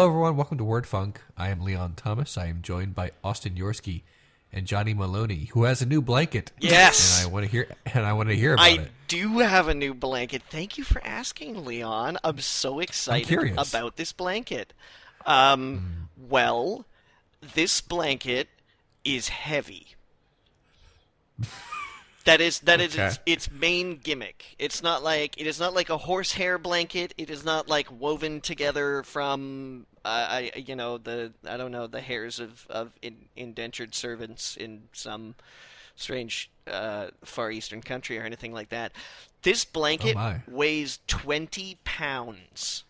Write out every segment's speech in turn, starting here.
Hello, everyone. Welcome to Word Funk. I am Leon Thomas. I am joined by Austin Yorsky and Johnny Maloney, who has a new blanket. Yes, and I want to hear about it. I do have a new blanket. Thank you for asking, Leon. I'm so excited about this blanket. Well, this blanket is heavy. That is its main gimmick. It is not like a horsehair blanket. It is not like woven together from the hairs of indentured servants in some strange Far Eastern country or anything like that. This blanket weighs 20 pounds.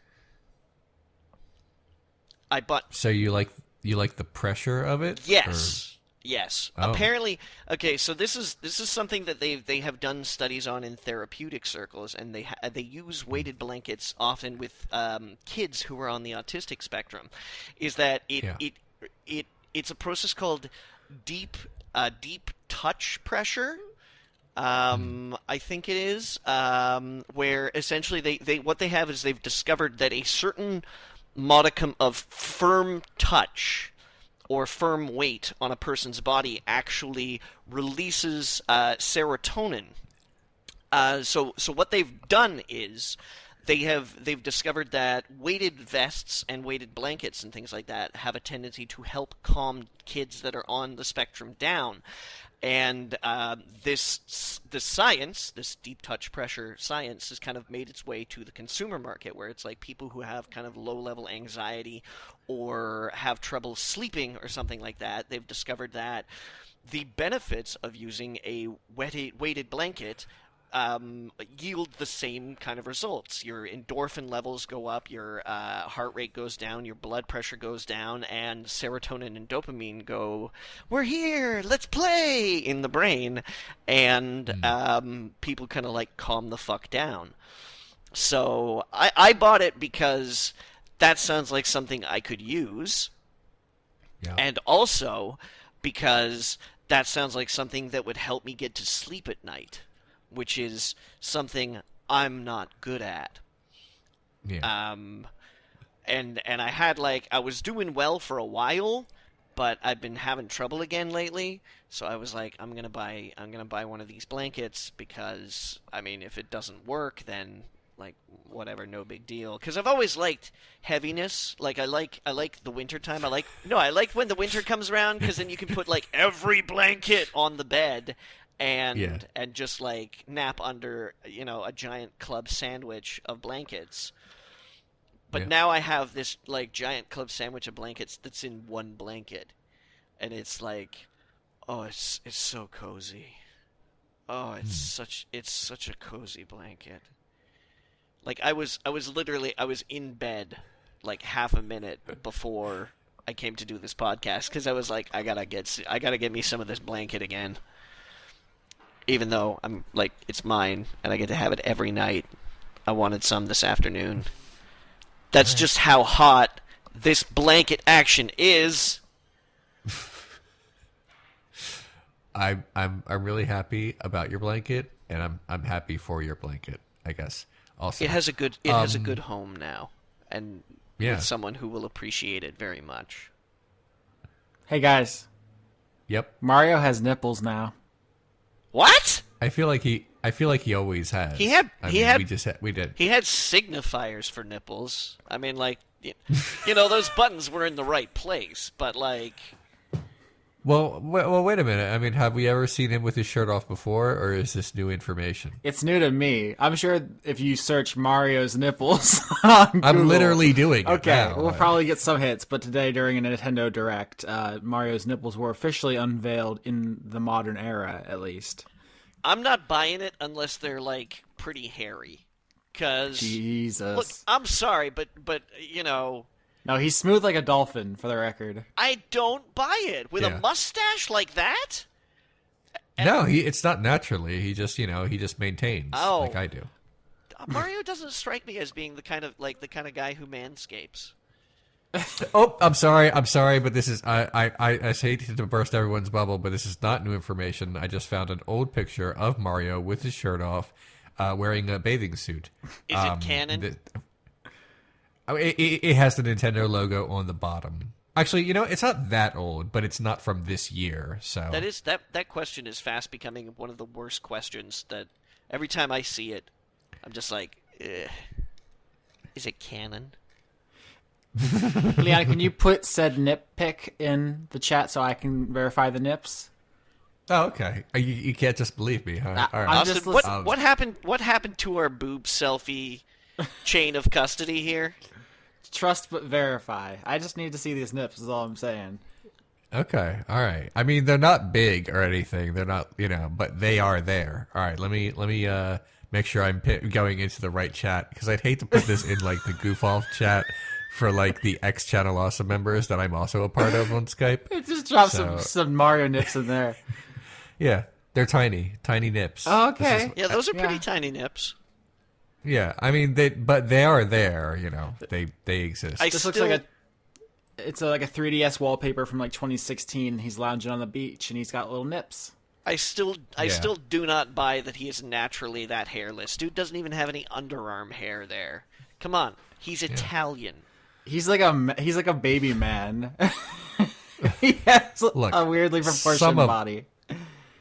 So you like the pressure of it? Yes. Yes. Oh. Apparently, okay. So this is something that they have done studies on in therapeutic circles, and they use weighted blankets often with kids who are on the autistic spectrum. Is that it's a process called deep touch pressure. I think it is where essentially they've discovered that a certain modicum of firm touch or firm weight on a person's body actually releases serotonin. So what they've done is they've discovered that weighted vests and weighted blankets and things like that have a tendency to help calm kids that are on the spectrum down. And this deep touch pressure science has kind of made its way to the consumer market, where it's like people who have kind of low-level anxiety or have trouble sleeping or something like that. They've discovered that the benefits of using a weighted blanket yield the same kind of results. Your endorphin levels go up, your heart rate goes down, your blood pressure goes down, and serotonin and dopamine go, we're here, let's play, in the brain, and people kind of like calm the fuck down. So I bought it because that sounds like something I could use, and also because that sounds like something that would help me get to sleep at night, which is something I'm not good at. Yeah. And I was doing well for a while, but I've been having trouble again lately. So I was like, I'm gonna buy one of these blankets because, I mean, if it doesn't work, then like whatever, no big deal. Because I've always liked heaviness. Like I like the winter time. I like when the winter comes around, because then you can put like every blanket on the bed. And just like nap under, a giant club sandwich of blankets. But now I have this like giant club sandwich of blankets that's in one blanket, and it's like, oh, it's so cozy. Oh, it's such a cozy blanket. Like I was in bed like half a minute before I came to do this podcast, because I was like, I gotta get me some of this blanket again. Even though I'm like, it's mine and I get to have it every night. I wanted some this afternoon. That's just how hot this blanket action is. I'm really happy about your blanket, and I'm happy for your blanket, I guess. Also, it has a good home now, and with someone who will appreciate it very much. Hey guys. Yep. Mario has nipples now. What? I feel like he always has. We did. He had signifiers for nipples. I mean, like, those buttons were in the right place, but like. Well, wait a minute. I mean, have we ever seen him with his shirt off before, or is this new information? It's new to me. I'm sure if you search Mario's nipples on Google, I'm literally doing it. Okay, now. We'll probably get some hits, but today during a Nintendo Direct, Mario's nipples were officially unveiled in the modern era, at least. I'm not buying it unless they're like pretty hairy. Jesus. Look, I'm sorry, but No, he's smooth like a dolphin, for the record. I don't buy it. With a mustache like that? No, it's not naturally. He just maintains like I do. Mario doesn't strike me as being the kind of guy who manscapes. Oh, I'm sorry, but this is I hate to burst everyone's bubble, but this is not new information. I just found an old picture of Mario with his shirt off, wearing a bathing suit. Is it canon? It has the Nintendo logo on the bottom. Actually, it's not that old, but it's not from this year. So that question is fast becoming one of the worst questions. That every time I see it, I'm just like, is it canon? Leon, can you put said nip pic in the chat so I can verify the nips? Oh, okay. You can't just believe me, huh? All right. Austin, what happened? What happened to our boob selfie chain of custody here? Trust but verify. I just need to see these nips. Is all I'm saying. Okay. All right. I mean, they're not big or anything. They're not, but they are there. All right. Let me make sure I'm going into the right chat, because I'd hate to put this in like the goof off chat for like the X Channel Awesome members that I'm also a part of on Skype. It just dropped some Mario nips in there. Yeah, they're tiny nips. Oh, okay. Yeah, those are pretty tiny nips. Yeah, I mean they are there. They exist. This looks like it's like a 3DS wallpaper from like 2016. He's lounging on the beach and he's got little nips. I still do not buy that he is naturally that hairless. Dude doesn't even have any underarm hair there. Come on, he's Italian. He's like a baby man. He has a weirdly proportioned body.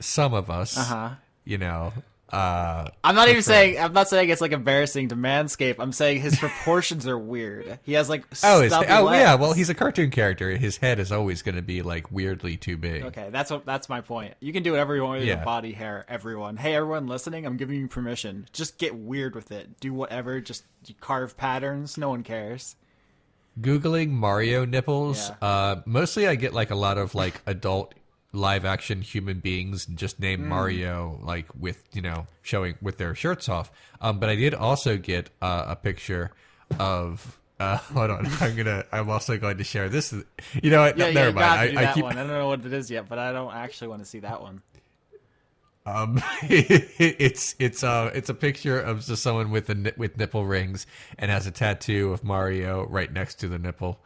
Some of us, I'm not saying it's like embarrassing to manscape. I'm saying his proportions are weird. He has like legs. Yeah. Well, he's a cartoon character. His head is always going to be like weirdly too big. Okay, that's my point. You can do whatever you want with your body hair. Everyone, hey, everyone listening, I'm giving you permission. Just get weird with it. Do whatever. Just carve patterns. No one cares. Googling Mario nipples. Yeah. Mostly, I get like a lot of like adult live action human beings just named Mario, like with showing with their shirts off. But I did also get a picture of hold on, I'm also going to share this. You know what? Never mind. I don't know what it is yet, but I don't actually want to see that one. It's a picture of just someone with nipple rings and has a tattoo of Mario right next to the nipple.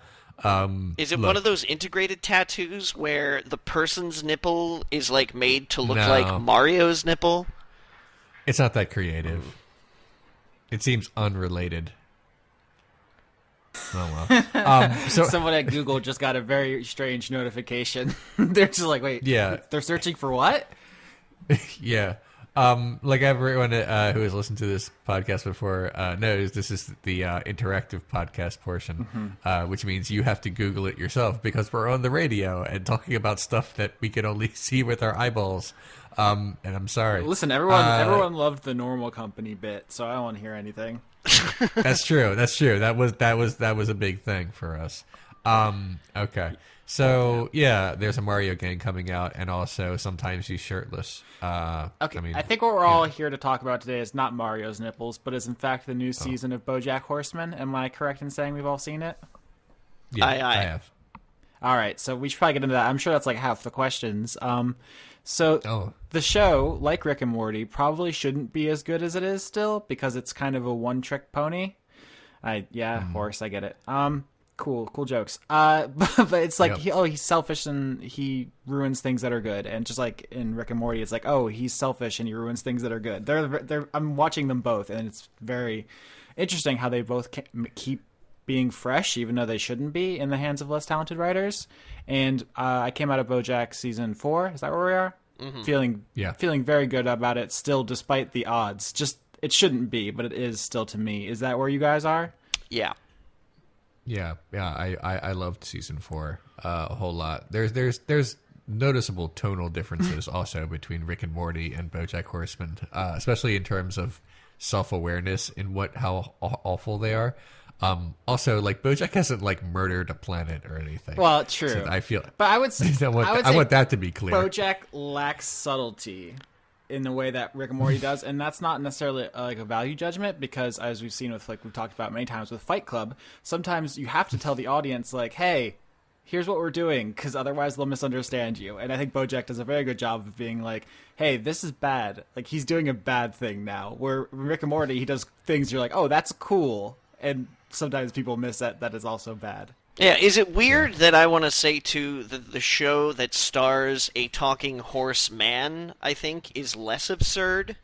Is it one of those integrated tattoos where the person's nipple is like made to look like Mario's nipple? It's not that creative. It seems unrelated. Oh well. So someone at Google just got a very strange notification. They're just like, wait, they're searching for what? Yeah. Like everyone who has listened to this podcast before knows, this is the interactive podcast portion, which means you have to Google it yourself because we're on the radio and talking about stuff that we can only see with our eyeballs. And I'm sorry. Listen, everyone loved the Normal Company bit, so I don't want to hear anything. That's true. That was a big thing for us. Okay. So there's a Mario game coming out, and also sometimes he's shirtless. Okay, I think what we're all here to talk about today is not Mario's nipples, but is in fact the new season of BoJack Horseman. Am I correct in saying we've all seen it? Yeah, I have. All right, so we should probably get into that. I'm sure that's like half the questions. The show, like Rick and Morty, probably shouldn't be as good as it is still because it's kind of a one-trick pony. Horse, I get it. Cool jokes. But it's like he's selfish and he ruins things that are good, and just like in Rick and Morty, it's like he's selfish and he ruins things that are good. I'm watching them both, and it's very interesting how they both keep being fresh, even though they shouldn't be in the hands of less talented writers. And I came out of BoJack season 4. Is that where we are? Mm-hmm. Feeling very good about it still, despite the odds. Just it shouldn't be, but it is still to me. Is that where you guys are? Yeah. Yeah. I loved season 4 a whole lot. There's noticeable tonal differences also between Rick and Morty and BoJack Horseman, especially in terms of self-awareness and how awful they are. Also, like BoJack hasn't like murdered a planet or anything. Well, true. So I feel, but I would say, I want that to be clear. BoJack lacks subtlety in the way that Rick and Morty does, and that's not necessarily like a value judgment, because as we've seen with, like we've talked about many times with Fight Club, sometimes you have to tell the audience like, hey, here's what we're doing, because otherwise they'll misunderstand you. And I think BoJack does a very good job of being like, hey, this is bad. Like, he's doing a bad thing now. Where Rick and Morty, he does things you're like, oh, that's cool. And sometimes people miss that is also bad. Yeah, is it weird that I want to say, too, that the show that stars a talking horse man, I think, is less absurd?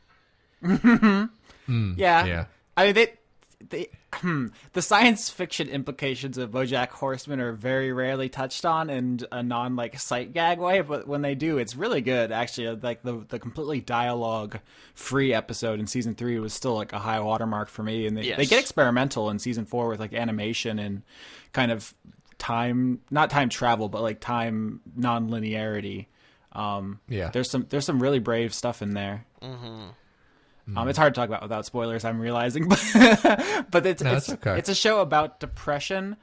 Yeah. I mean, the science fiction implications of BoJack Horseman are very rarely touched on in a non sight gag way, but when they do, it's really good. Actually, like the completely dialogue free episode in season 3 was still like a high watermark for me, and they get experimental in season 4 with like animation and kind of not time travel, but like time non-linearity. There's some really brave stuff in there. It's hard to talk about without spoilers, I'm realizing, but it's okay. It's a show about depression,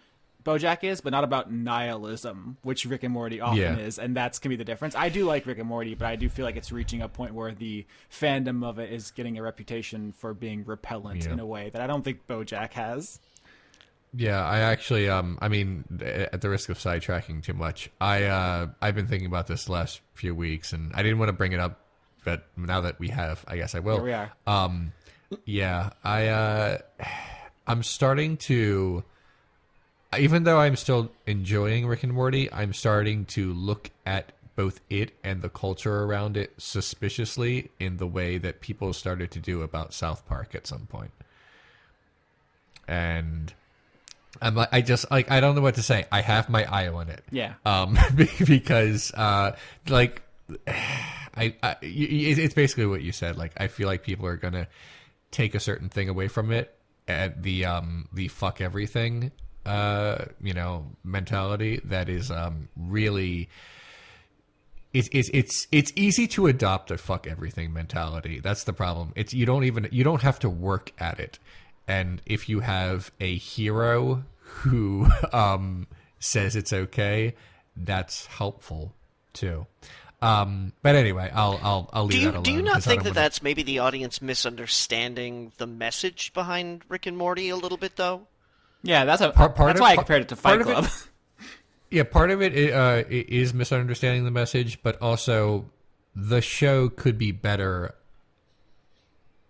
BoJack is, but not about nihilism, which Rick and Morty often is, and that's gonna be the difference. I do like Rick and Morty, but I do feel like it's reaching a point where the fandom of it is getting a reputation for being repellent in a way that I don't think BoJack has. Yeah, I actually, I mean, at the risk of sidetracking too much, I've been thinking about this the last few weeks, and I didn't want to bring it up, but now that we have, I guess I will. Here we are. I'm starting to, even though I'm still enjoying Rick and Morty, I'm starting to look at both it and the culture around it suspiciously in the way that people started to do about South Park at some point. And I'm like, I don't know what to say. I have my eye on it. Yeah. Because it's basically what you said. Like, I feel like people are gonna take a certain thing away from it, and the fuck everything, mentality that is really. It's easy to adopt a fuck everything mentality. That's the problem. You don't have to work at it. And if you have a hero who says it's okay, that's helpful too. But anyway, I'll leave that alone. Do you not think that's maybe the audience misunderstanding the message behind Rick and Morty a little bit, though? Yeah, that's why I compared it to Fight Club. Yeah, part of it is misunderstanding the message, but also the show could be better.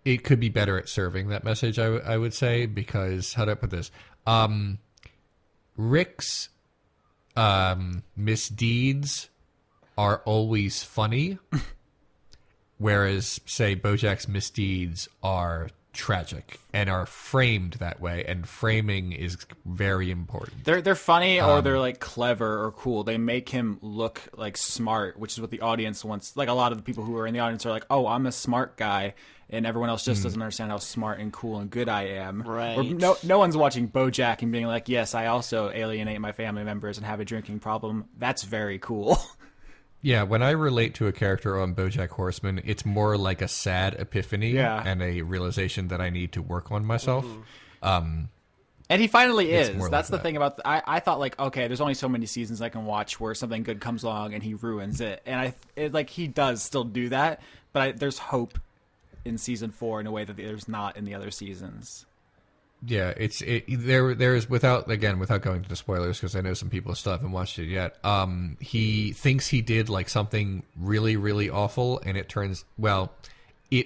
It could be better at serving that message, I would say, because, how do I put this? Rick's misdeeds are always funny, whereas, say, BoJack's misdeeds are tragic and are framed that way, and framing is very important. They're funny, or they're like clever or cool. They make him look like smart, which is what the audience wants. Like, a lot of the people who are in the audience are like, "Oh, I'm a smart guy," and everyone else just doesn't understand how smart and cool and good I am. Right. Or no one's watching BoJack and being like, "Yes, I also alienate my family members and have a drinking problem. That's very cool." Yeah, when I relate to a character on BoJack Horseman, it's more like a sad epiphany and a realization that I need to work on myself. And he finally is. That's like the thing about... I thought, like, okay, there's only so many seasons I can watch where something good comes along and he ruins it. And he does still do that, but there's hope in season 4 in a way that there's not in the other seasons. Yeah, there's without going into spoilers, because I know some people still haven't watched it yet. He thinks he did like something really, really awful, and it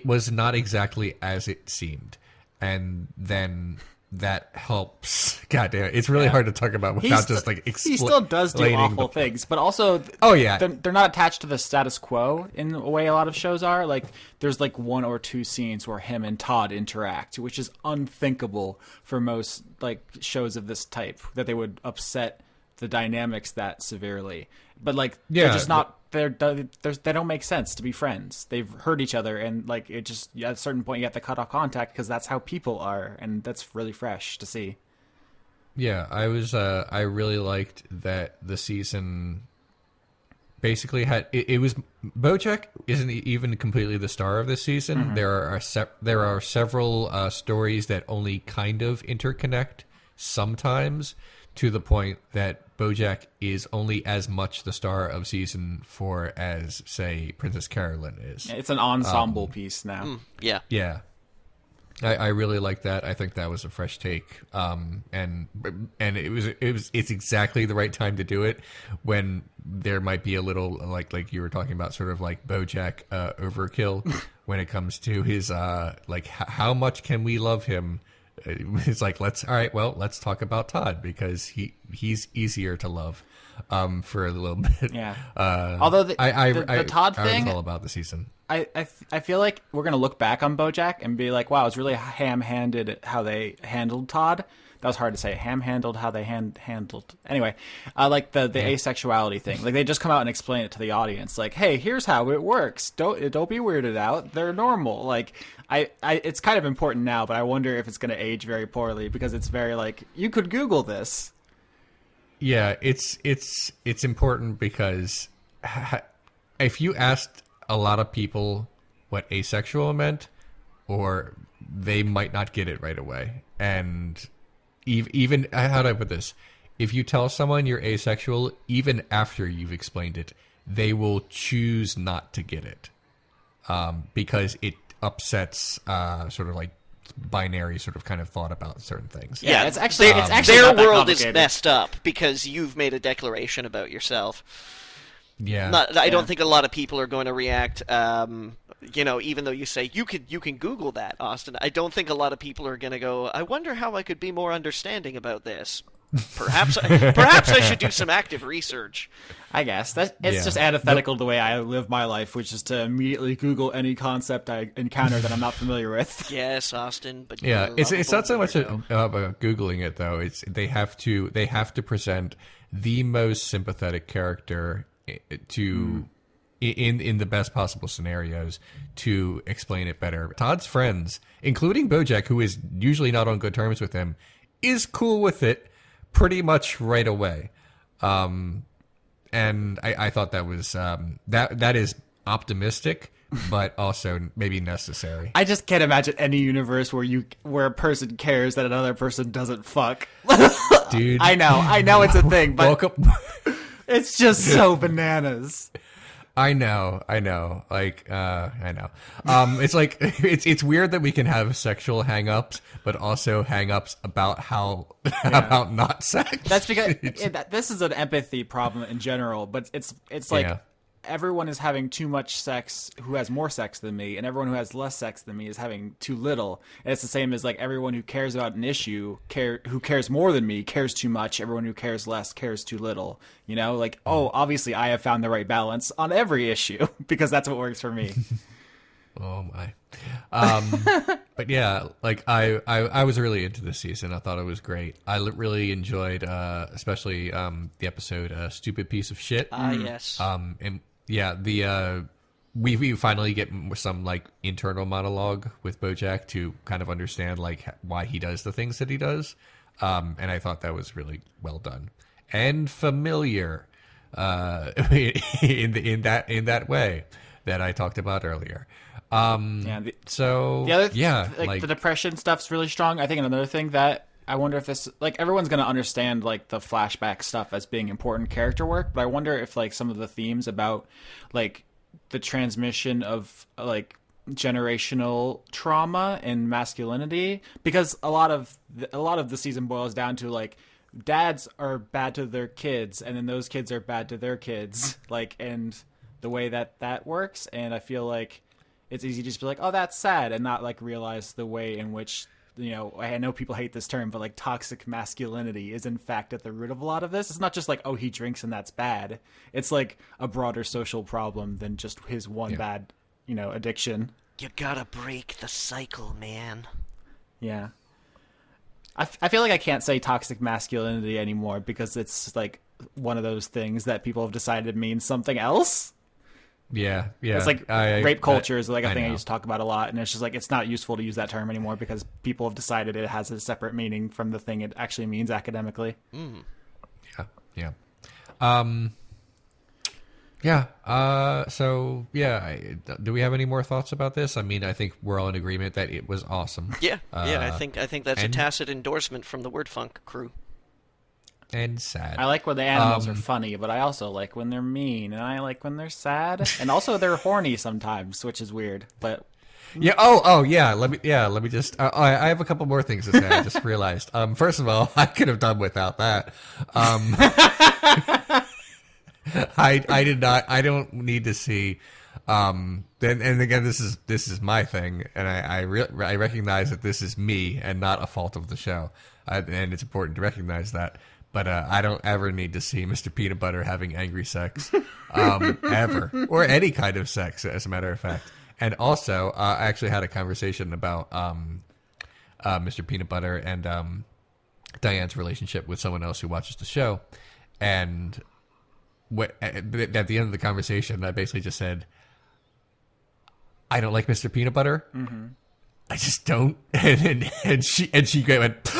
was not exactly as it seemed, and then that helps. God damn it, it's really hard to talk about without just like explaining. He still does do awful things, but also they're not attached to the status quo in a way a lot of shows are. Like, there's like 1 or 2 scenes where him and Todd interact, which is unthinkable for most like shows of this type, that they would upset the dynamics that severely. But like, they're just not. They don't make sense to be friends. They've hurt each other, and like, it just, at a certain point you have to cut off contact, because that's how people are, and that's really fresh to see. Yeah, I really liked that the season basically had it was BoJack isn't even completely the star of this season. There are several stories that only kind of interconnect sometimes, to the point that BoJack is only as much the star of season 4 as, say, Princess Carolyn is. It's an ensemble piece now. Yeah. Yeah. I really like that. I think that was a fresh take. And it's exactly the right time to do it, when there might be a little, like you were talking about, sort of like BoJack overkill when it comes to his how much can we love him it's like let's talk about Todd because he's easier to love for a little bit. Yeah. Although the Todd thing, I was all about the season. I feel like we're gonna look back on BoJack and be like, wow, it's really ham-handed how they handled Todd. That was hard to say. Ham-handled how they handled. Anyway, like the asexuality thing. Like they just come out and explain it to the audience. Like, hey, here's how it works. Don't be weirded out. They're normal. Like it's kind of important now, but I wonder if it's gonna age very poorly because it's very like you could Google this. Yeah, it's important because if you asked a lot of people what asexual meant, or they might not get it right away. And even how do I put this? If you tell someone you're asexual, even after you've explained it, they will choose not to get it because it upsets sort of like binary sort of kind of thought about certain things. Yeah, it's actually their world is messed up because you've made a declaration about yourself. Yeah, I don't think a lot of people are going to react. Even though you say you can Google that, Austin, I don't think a lot of people are going to go, I wonder how I could be more understanding about this. Perhaps I should do some active research. I guess it's just antithetical to the way I live my life, which is to immediately Google any concept I encounter that I'm not familiar with. Yes, Austin, but it's not so much about Googling it though. It's they have to present the most sympathetic character to in the best possible scenarios to explain it better. Todd's friends, including BoJack, who is usually not on good terms with him, is cool with it pretty much right away. And I thought that was that is optimistic, but also maybe necessary. I just can't imagine any universe where a person cares that another person doesn't fuck. Dude, I know it's a thing, but welcome. It's just so bananas. I know. Like, I know. It's like it's weird that we can have sexual hang-ups, but also hang-ups about about not sex. That's because this is an empathy problem in general, but it's like everyone is having too much sex who has more sex than me, and everyone who has less sex than me is having too little. And it's the same as like everyone who cares about an issue who cares more than me cares too much. Everyone who cares less cares too little. You know, like, obviously I have found the right balance on every issue because that's what works for me. Oh my. But yeah, like I was really into this season. I thought it was great. I really enjoyed, especially the episode "Stupid Piece of Shit." Yes. And yeah, we finally get some like internal monologue with BoJack to kind of understand like why he does the things that he does. And I thought that was really well done and familiar in that way that I talked about earlier. The depression stuff's really strong. I think another thing that I wonder if this, like, everyone's going to understand like the flashback stuff as being important character work, but I wonder if like some of the themes about like the transmission of like generational trauma and masculinity, because a lot of the season boils down to like dads are bad to their kids and then those kids are bad to their kids, like, and the way that works. And I feel like it's easy to just be like, oh, that's sad, and not like realize the way in which, you know, I know people hate this term, but like toxic masculinity is in fact at the root of a lot of this. It's not just like, oh, he drinks and that's bad. It's like a broader social problem than just his one bad, addiction. You gotta break the cycle, man. Yeah. I feel like I can't say toxic masculinity anymore because it's like one of those things that people have decided means something else. Yeah. It's like rape culture is like a thing I used to talk about a lot, and it's just like it's not useful to use that term anymore because people have decided it has a separate meaning from the thing it actually means academically. Mm. Yeah. Do we have any more thoughts about this? I mean, I think we're all in agreement that it was awesome. Yeah. I think that's a tacit endorsement from the Word Funk crew. And sad. I like when the animals are funny, but I also like when they're mean, and I like when they're sad, and also they're horny sometimes, which is weird. But yeah. Oh, yeah. Let me just. I have a couple more things to say. I just realized. First of all, I could have done without that. I did not. I don't need to see Then and again, this is my thing, and I recognize that this is me and not a fault of the show, and it's important to recognize that. But I don't ever need to see Mr. Peanut Butter having angry sex, ever, or any kind of sex, as a matter of fact. And also, I actually had a conversation about Mr. Peanut Butter and Diane's relationship with someone else who watches the show. And at the end of the conversation, I basically just said, I don't like Mr. Peanut Butter. Mm-hmm. I just don't. And she went,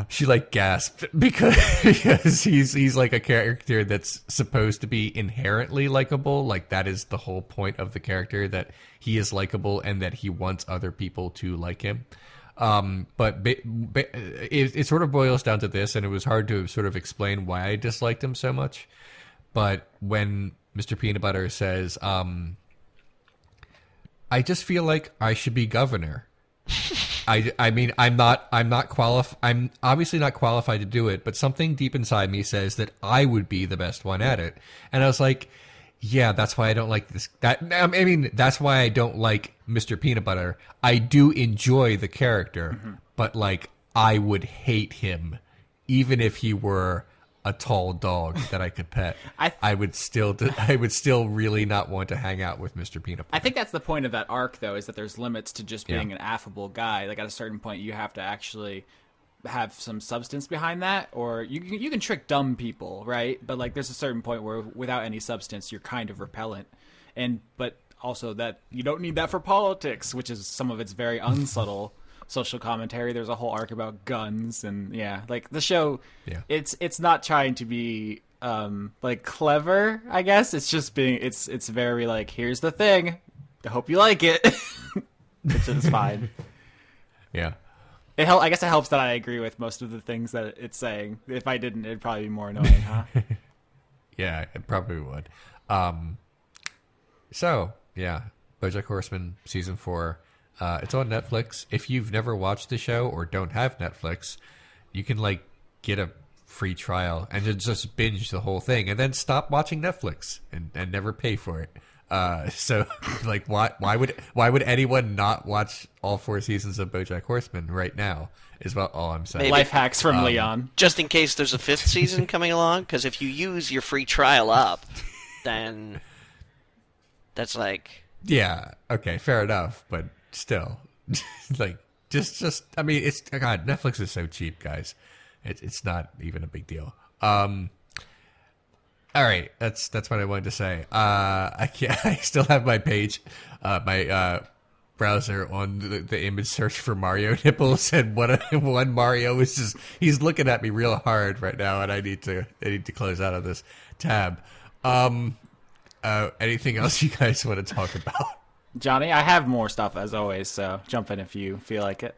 she like gasped because he's like a character that's supposed to be inherently likable. Like that is the whole point of the character, that he is likable and that he wants other people to like him. But it sort of boils down to this, and it was hard to sort of explain why I disliked him so much. But when Mr. Peanut Butter says, I just feel like I should be governor. I mean, I'm obviously not qualified to do it, but something deep inside me says that I would be the best one at it. And I was like, yeah, that's why I don't like this. I mean, that's why I don't like Mr. Peanut Butter. I do enjoy the character, but like, I would hate him, even if he were a tall dog that I could pet. I would still really not want to hang out with Mr. Peanut Butter. I think that's the point of that arc, though, is that there's limits to just being an affable guy. Like at a certain point, you have to actually have some substance behind that, or you can trick dumb people, right? But like, there's a certain point where without any substance, you're kind of repellent. But also that you don't need that for politics, which is some of its very unsubtle social commentary. There's a whole arc about guns, and like the show, it's not trying to be like clever, I guess. It's just it's very like, here's the thing, I hope you like it. Which is fine. Yeah. I guess it helps that I agree with most of the things that it's saying. If I didn't, it'd probably be more annoying, huh? Yeah, it probably would. So yeah, BoJack Horseman season 4. It's on Netflix. If you've never watched the show or don't have Netflix, you can like get a free trial and just binge the whole thing, and then stop watching Netflix and never pay for it. So like, why would anyone not watch all 4 seasons of BoJack Horseman right now? Is about all I'm saying. Maybe. Life hacks from Leon. Just in case there's a 5th season coming along, because if you use your free trial up, then that's like, yeah, okay, fair enough, but still, like, just I mean, it's, God, Netflix is so cheap, guys. It's not even a big deal. All right, that's what I wanted to say. I still have my page, my browser on the image search for Mario Nipples, and one Mario is just, he's looking at me real hard right now, and I need to close out of this tab. Anything else you guys want to talk about? Johnny, I have more stuff as always, so jump in if you feel like it.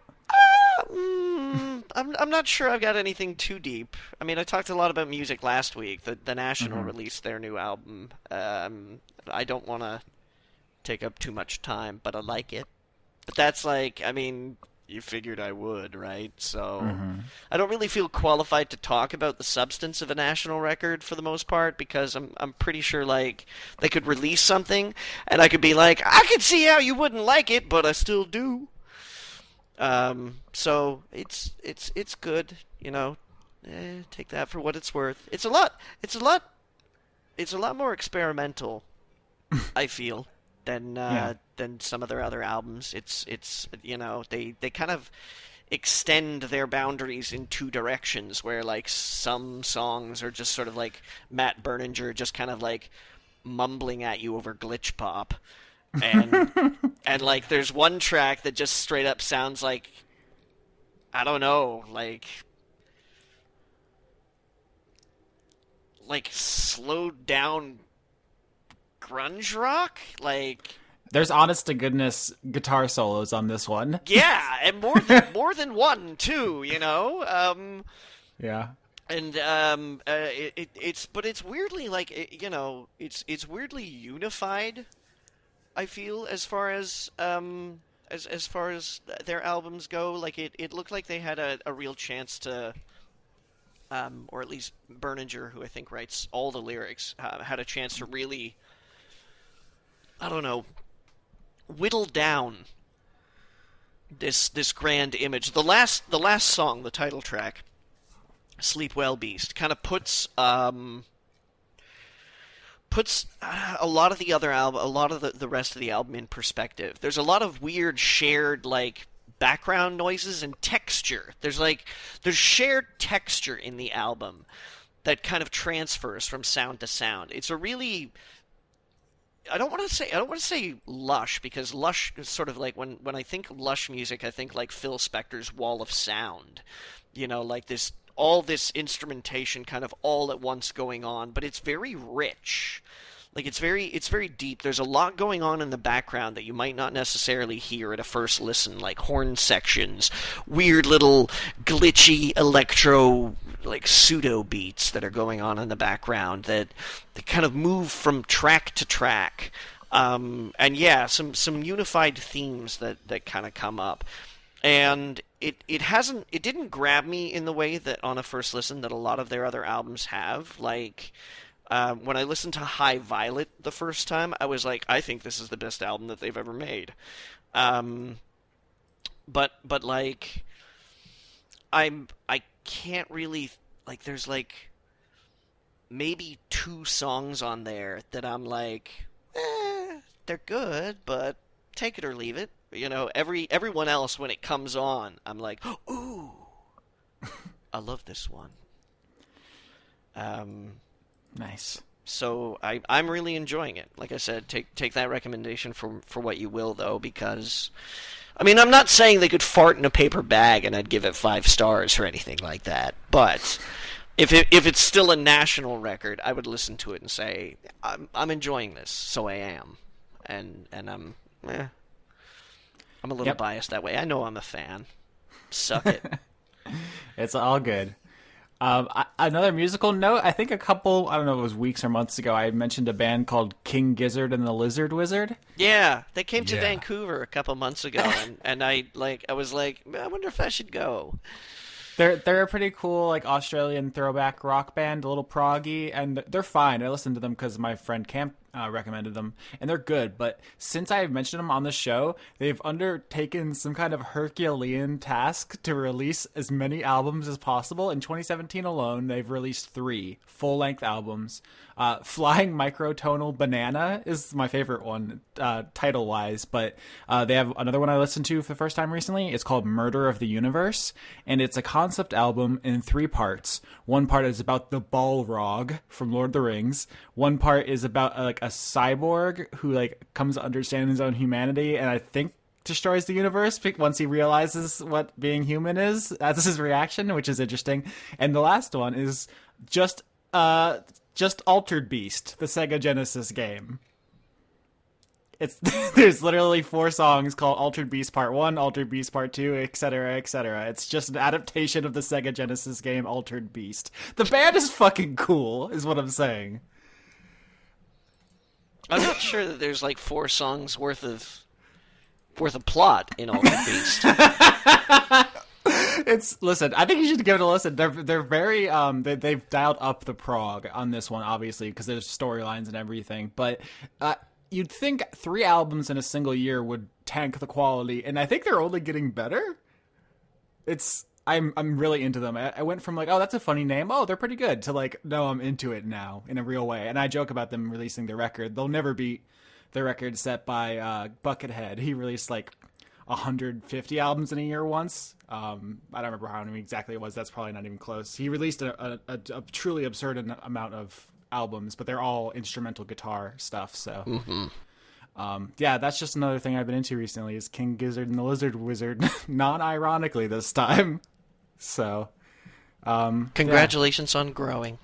I'm not sure I've got anything too deep. I mean, I talked a lot about music last week. The National released their new album. I don't want to take up too much time, but I like it. But that's like, I mean, you figured I would, right? So I don't really feel qualified to talk about the substance of a National record for the most part, because I'm pretty sure like they could release something and I could be like, I could see how you wouldn't like it, but I still do. So it's good, you know. Take that for what it's worth. It's a lot more experimental, I feel, than some of their other albums. It's you know, they kind of extend their boundaries in 2 directions, where like some songs are just sort of like Matt Berninger just kind of like mumbling at you over glitch pop. And like there's one track that just straight up sounds like, I don't know, like slowed down grunge rock. Like, there's honest to goodness guitar solos on this one. Yeah, and more than one too, you know. Yeah. And it's weirdly like, you know, it's weirdly unified, I feel, as far as their albums go. Like it looked like they had a real chance to, or at least Berninger, who I think writes all the lyrics, had a chance to really I don't know, whittle down this grand image. The last song, the title track, Sleep Well Beast, kind of puts a lot of the other album, a lot of the rest of the album in perspective. There's a lot of weird shared like background noises and texture. There's shared texture in the album that kind of transfers from sound to sound. It's a really, I don't want to say lush, because lush is sort of like, when I think lush music, I think like Phil Spector's Wall of Sound. You know, like all this instrumentation kind of all at once going on, but it's very rich. Like it's very deep. There's a lot going on in the background that you might not necessarily hear at a first listen, like horn sections, weird little glitchy electro like pseudo beats that are going on in the background that kind of move from track to track. And yeah, some unified themes that kind of come up. And it didn't grab me in the way that on a first listen that a lot of their other albums have. Like when I listened to High Violet the first time, I was like, I think this is the best album that they've ever made. But like I can't really, like, there's like maybe 2 songs on there that I'm like, they're good, but take it or leave it. You know, everyone else, when it comes on, I'm like, ooh, I love this one. Nice. So I'm really enjoying it. Like I said, take that recommendation for what you will, though, because, I mean, I'm not saying they could fart in a paper bag and I'd give it 5 stars or anything like that. But if it's still a national record, I would listen to it and say, I'm enjoying this, so I am, and I'm a little biased that way. I know I'm a fan. Suck it. It's all good. Another musical note, I think I don't know if it was weeks or months ago, I mentioned a band called King Gizzard and the Lizard Wizard. Yeah, they came to Vancouver a couple months ago, and I was like, I wonder if I should go. They're a pretty cool, like, Australian throwback rock band, a little proggy, and they're fine. I listened to them because my friend Camp recommended them, and they're good. But since I have mentioned them on the show, they've undertaken some kind of Herculean task to release as many albums as possible. In 2017 alone, they've released 3 full-length albums. Flying Microtonal Banana is my favorite one, title-wise, but they have another one I listened to for the first time recently. It's called Murder of the Universe, and it's a concept album in 3 parts. One part is about the Balrog from Lord of the Rings. One part is about like a cyborg who like comes to understand his own humanity, and I think destroys the universe once he realizes what being human is. That's his reaction, which is interesting. And the last one is just Altered Beast, the Sega Genesis game. There's literally 4 songs called Altered Beast Part 1, Altered Beast Part 2, etc., etc. It's just an adaptation of the Sega Genesis game Altered Beast. The band is fucking cool, is what I'm saying. I'm not sure that there's like 4 songs worth of plot in Altered Beast. Listen, I think you should give it a listen. They're very they've dialed up the prog on this one, obviously, because there's storylines and everything. But you'd think 3 albums in a single year would tank the quality, and I think they're only getting better. I'm really into them. I went from like, oh, that's a funny name, oh, they're pretty good, to like, no, I'm into it now in a real way. And I joke about them releasing their record. They'll never beat the record set by Buckethead. He released like 150 albums in a year once. I don't remember how many exactly it was. That's probably not even close. He released a truly absurd amount of albums, but they're all instrumental guitar stuff. So, yeah, that's just another thing I've been into recently is King Gizzard and the Lizard Wizard, non-ironically this time. So, congratulations on growing.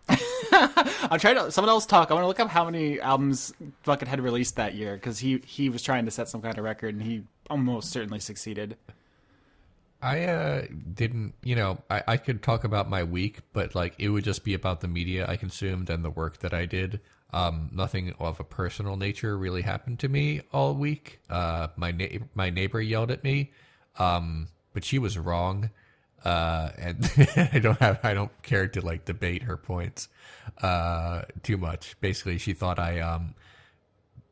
I'm trying to. Someone else talk. I want to look up how many albums Buckethead released that year because he was trying to set some kind of record and he almost certainly succeeded. I didn't, I could talk about my week, but like it would just be about the media I consumed and the work that I did. Nothing of a personal nature really happened to me all week. My neighbor yelled at me, but she was wrong. And I don't care to like debate her points too much. Basically, she thought I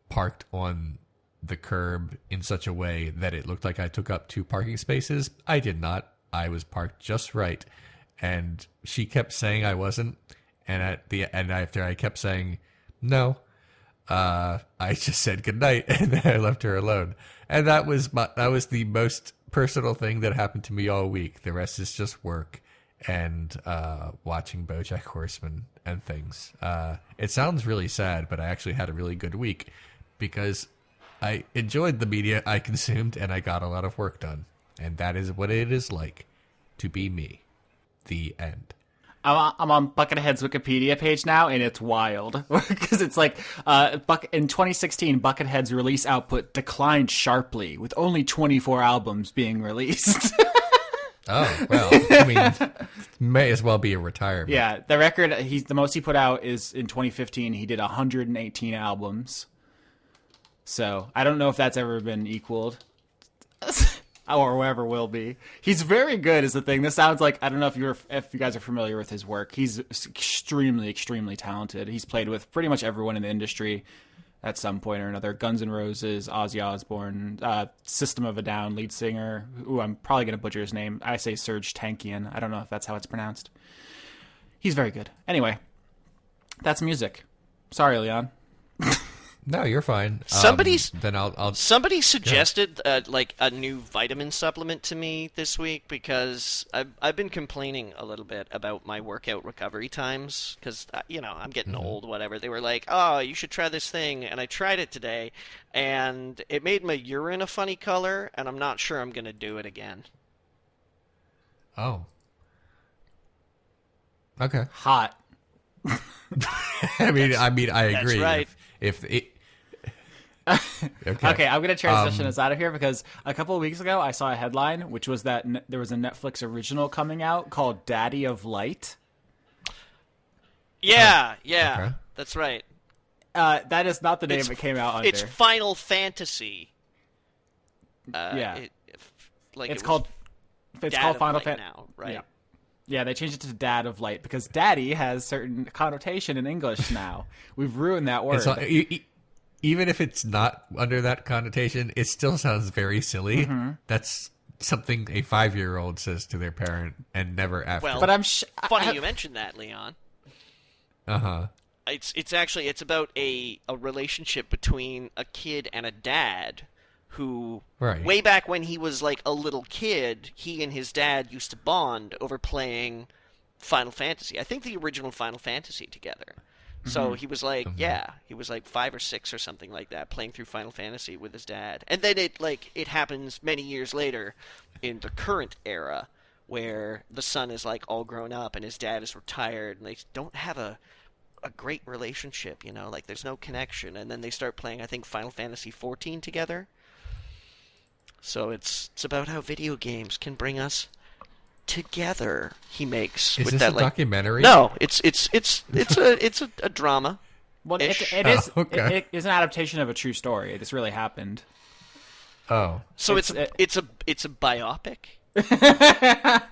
parked on the curb in such a way that it looked like I took up 2 parking spaces. I did not. I was parked just right. And she kept saying I wasn't. And at the end, after I kept saying no, I just said goodnight, and then I left her alone. And that was the most personal thing that happened to me all week. The rest is just work and watching BoJack Horseman and things. It sounds really sad, but I actually had a really good week because I enjoyed the media I consumed and I got a lot of work done. And that is what it is like to be me. The end. I'm on Buckethead's Wikipedia page now, and it's wild because it's like in 2016, Buckethead's release output declined sharply, with only 24 albums being released. Oh well, I mean, may as well be a retirement. Yeah, the record the most he put out is in 2015. He did 118 albums. So I don't know if that's ever been equaled. Or ever will be. He's very good is the thing. This sounds like, I don't know if you guys are familiar with his work. He's extremely, extremely talented. He's played with pretty much everyone in the industry at some point or another. Guns N' Roses, Ozzy Osbourne, System of a Down lead singer. Ooh, I'm probably going to butcher his name. I say Serge Tankian. I don't know if that's how it's pronounced. He's very good. Anyway, that's music. Sorry, Leon. No, you're fine. Somebody suggested like a new vitamin supplement to me this week because I've been complaining a little bit about my workout recovery times because I'm getting old, whatever. They were like, "Oh, you should try this thing," and I tried it today, and it made my urine a funny color, and I'm not sure I'm gonna do it again. Oh. Okay. Hot. I mean, I agree. That's right. If it. Okay, I'm going to transition us out of here because a couple of weeks ago I saw a headline which was that there was a Netflix original coming out called Daddy of Light. Yeah, okay. That's right. That is not the name it came out under. It's Final Fantasy. It's called Final Fantasy now, right? Yeah, they changed it to Dad of Light because daddy has certain connotation in English now. We've ruined that word. Even if it's not under that connotation, it still sounds very silly. Mm-hmm. That's something a 5-year-old says to their parent and never after. Well, but funny you mentioned that, Leon. Uh-huh. It's about a relationship between a kid and a dad who, way back when he was like a little kid, he and his dad used to bond over playing Final Fantasy. I think the original Final Fantasy together. So he was like, he was like 5 or 6 or something like that, playing through Final Fantasy with his dad. And then it happens many years later in the current era where the son is like all grown up and his dad is retired and they don't have a great relationship, like there's no connection. And then they start playing, I think, Final Fantasy 14 together. So it's about how video games can bring us together. He makes is with this that a documentary? No, it's a drama. Well, it is an adaptation of a true story. This really happened. Oh, so it's a biopic.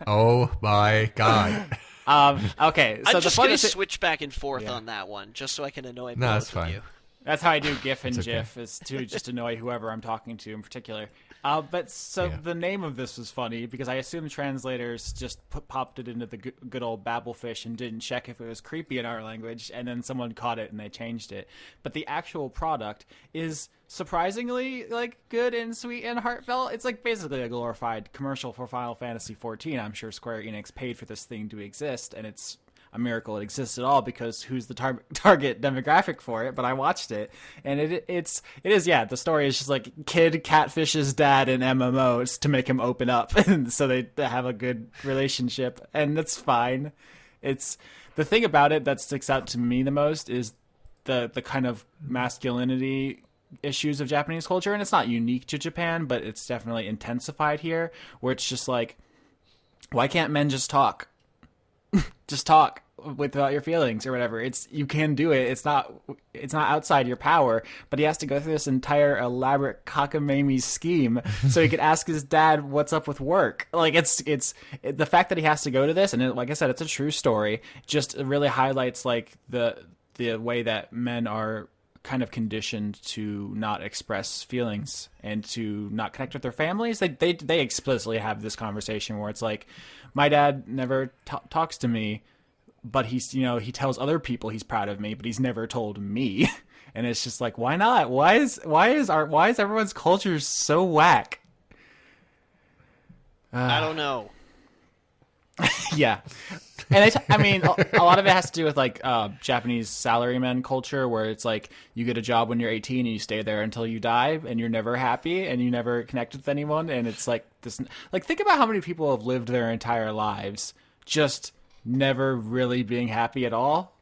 Oh my god. Okay, so I'm just gonna switch back and forth on that one, just so I can annoy both of you. That's how I do GIF and GIF, is to just annoy whoever I'm talking to in particular. The name of this was funny because I assume translators just popped it into the good old Babelfish and didn't check if it was creepy in our language, and then someone caught it and they changed it. But the actual product is surprisingly like good and sweet and heartfelt. It's like basically a glorified commercial for Final Fantasy XIV. I'm sure Square Enix paid for this thing to exist, and it's a miracle it exists at all because who's the target demographic for it? But I watched it, and it is the story is just like kid catfishes dad in MMOs to make him open up, and so they have a good relationship, and that's fine. It's the thing about it that sticks out to me the most is the kind of masculinity issues of Japanese culture, and it's not unique to Japan, but it's definitely intensified here, where it's just like, why can't men just talk? Just talk without your feelings or whatever. You can do it. It's not outside your power, but he has to go through this entire elaborate cockamamie scheme so he could ask his dad what's up with work. Like it's the fact that he has to go to this, and like I said, it's a true story, just really highlights like the way that men are kind of conditioned to not express feelings and to not connect with their families. They explicitly have this conversation where it's like, my dad never talks to me, but he's, he tells other people he's proud of me, but he's never told me. And it's just like, why not? Why is everyone's culture so whack? I don't know. Yeah. And I mean, a lot of it has to do with like Japanese salaryman culture, where it's like you get a job when you're 18 and you stay there until you die, and you're never happy and you never connect with anyone. And it's like this, like, think about how many people have lived their entire lives just never really being happy at all.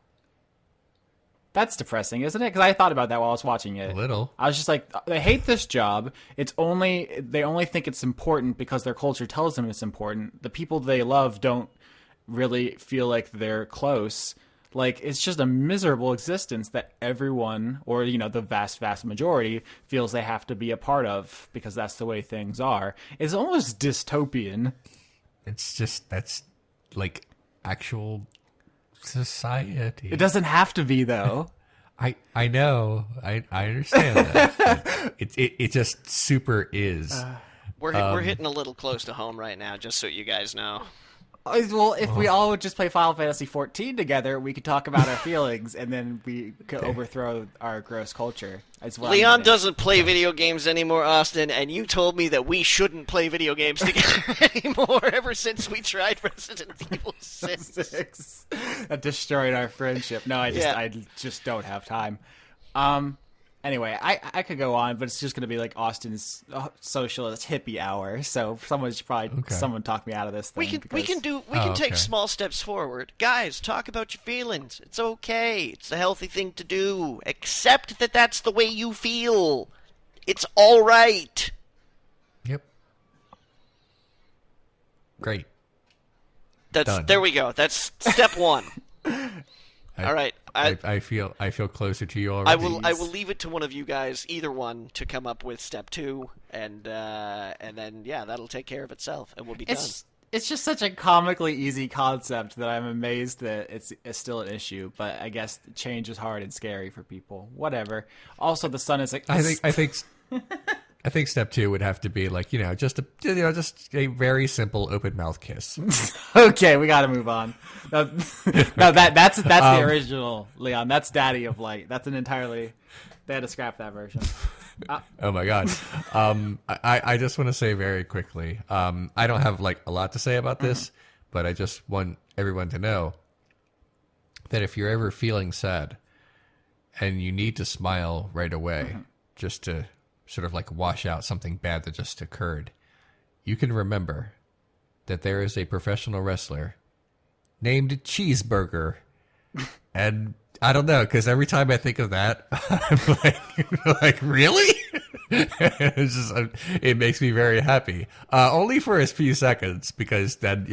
That's depressing, isn't it? Because I thought about that while I was watching it. A little. I was just like, they hate this job. They only think it's important because their culture tells them it's important. The people they love don't really feel like they're close. Like, it's just a miserable existence that everyone, or the vast majority, feels they have to be a part of because that's the way things are. It's almost dystopian. That's like actual society. It doesn't have to be, though. I know. I understand that. it just super is. We're hitting a little close to home right now, just so you guys know. Well, if we all would just play Final Fantasy XIV together, we could talk about our feelings, and then we could overthrow our gross culture. Leon doesn't play video games anymore, Austin, and you told me that we shouldn't play video games together anymore ever since we tried Resident Evil 6. That destroyed our friendship. No, I just don't have time. Anyway, I could go on, but it's just going to be like Austin's socialist hippie hour. So someone talk me out of this thing. We can take small steps forward. Guys, talk about your feelings. It's okay. It's the healthy thing to do. Accept that that's the way you feel. It's all right. Yep. Great. There we go. That's step one. All right. I feel closer to you already. I will leave it to one of you guys, either one, to come up with step 2, and then that'll take care of itself, and we'll be done. It's just such a comically easy concept that I'm amazed that it's still an issue. But I guess change is hard and scary for people. Whatever. Also, the sun is like. I think step 2 would have to be like just a very simple open mouth kiss. Okay, we got to move on. No, that's the original, Leon. That's Daddy of Light. That's an entirely. They had to scrap that version. Oh my god. I just want to say very quickly. I don't have like a lot to say about this, but I just want everyone to know that if you're ever feeling sad and you need to smile right away, just to sort of like wash out something bad that just occurred, you can remember that there is a professional wrestler named Cheeseburger. And I don't know, because every time I think of that, I'm like really? It makes me very happy. Only for a few seconds, because then,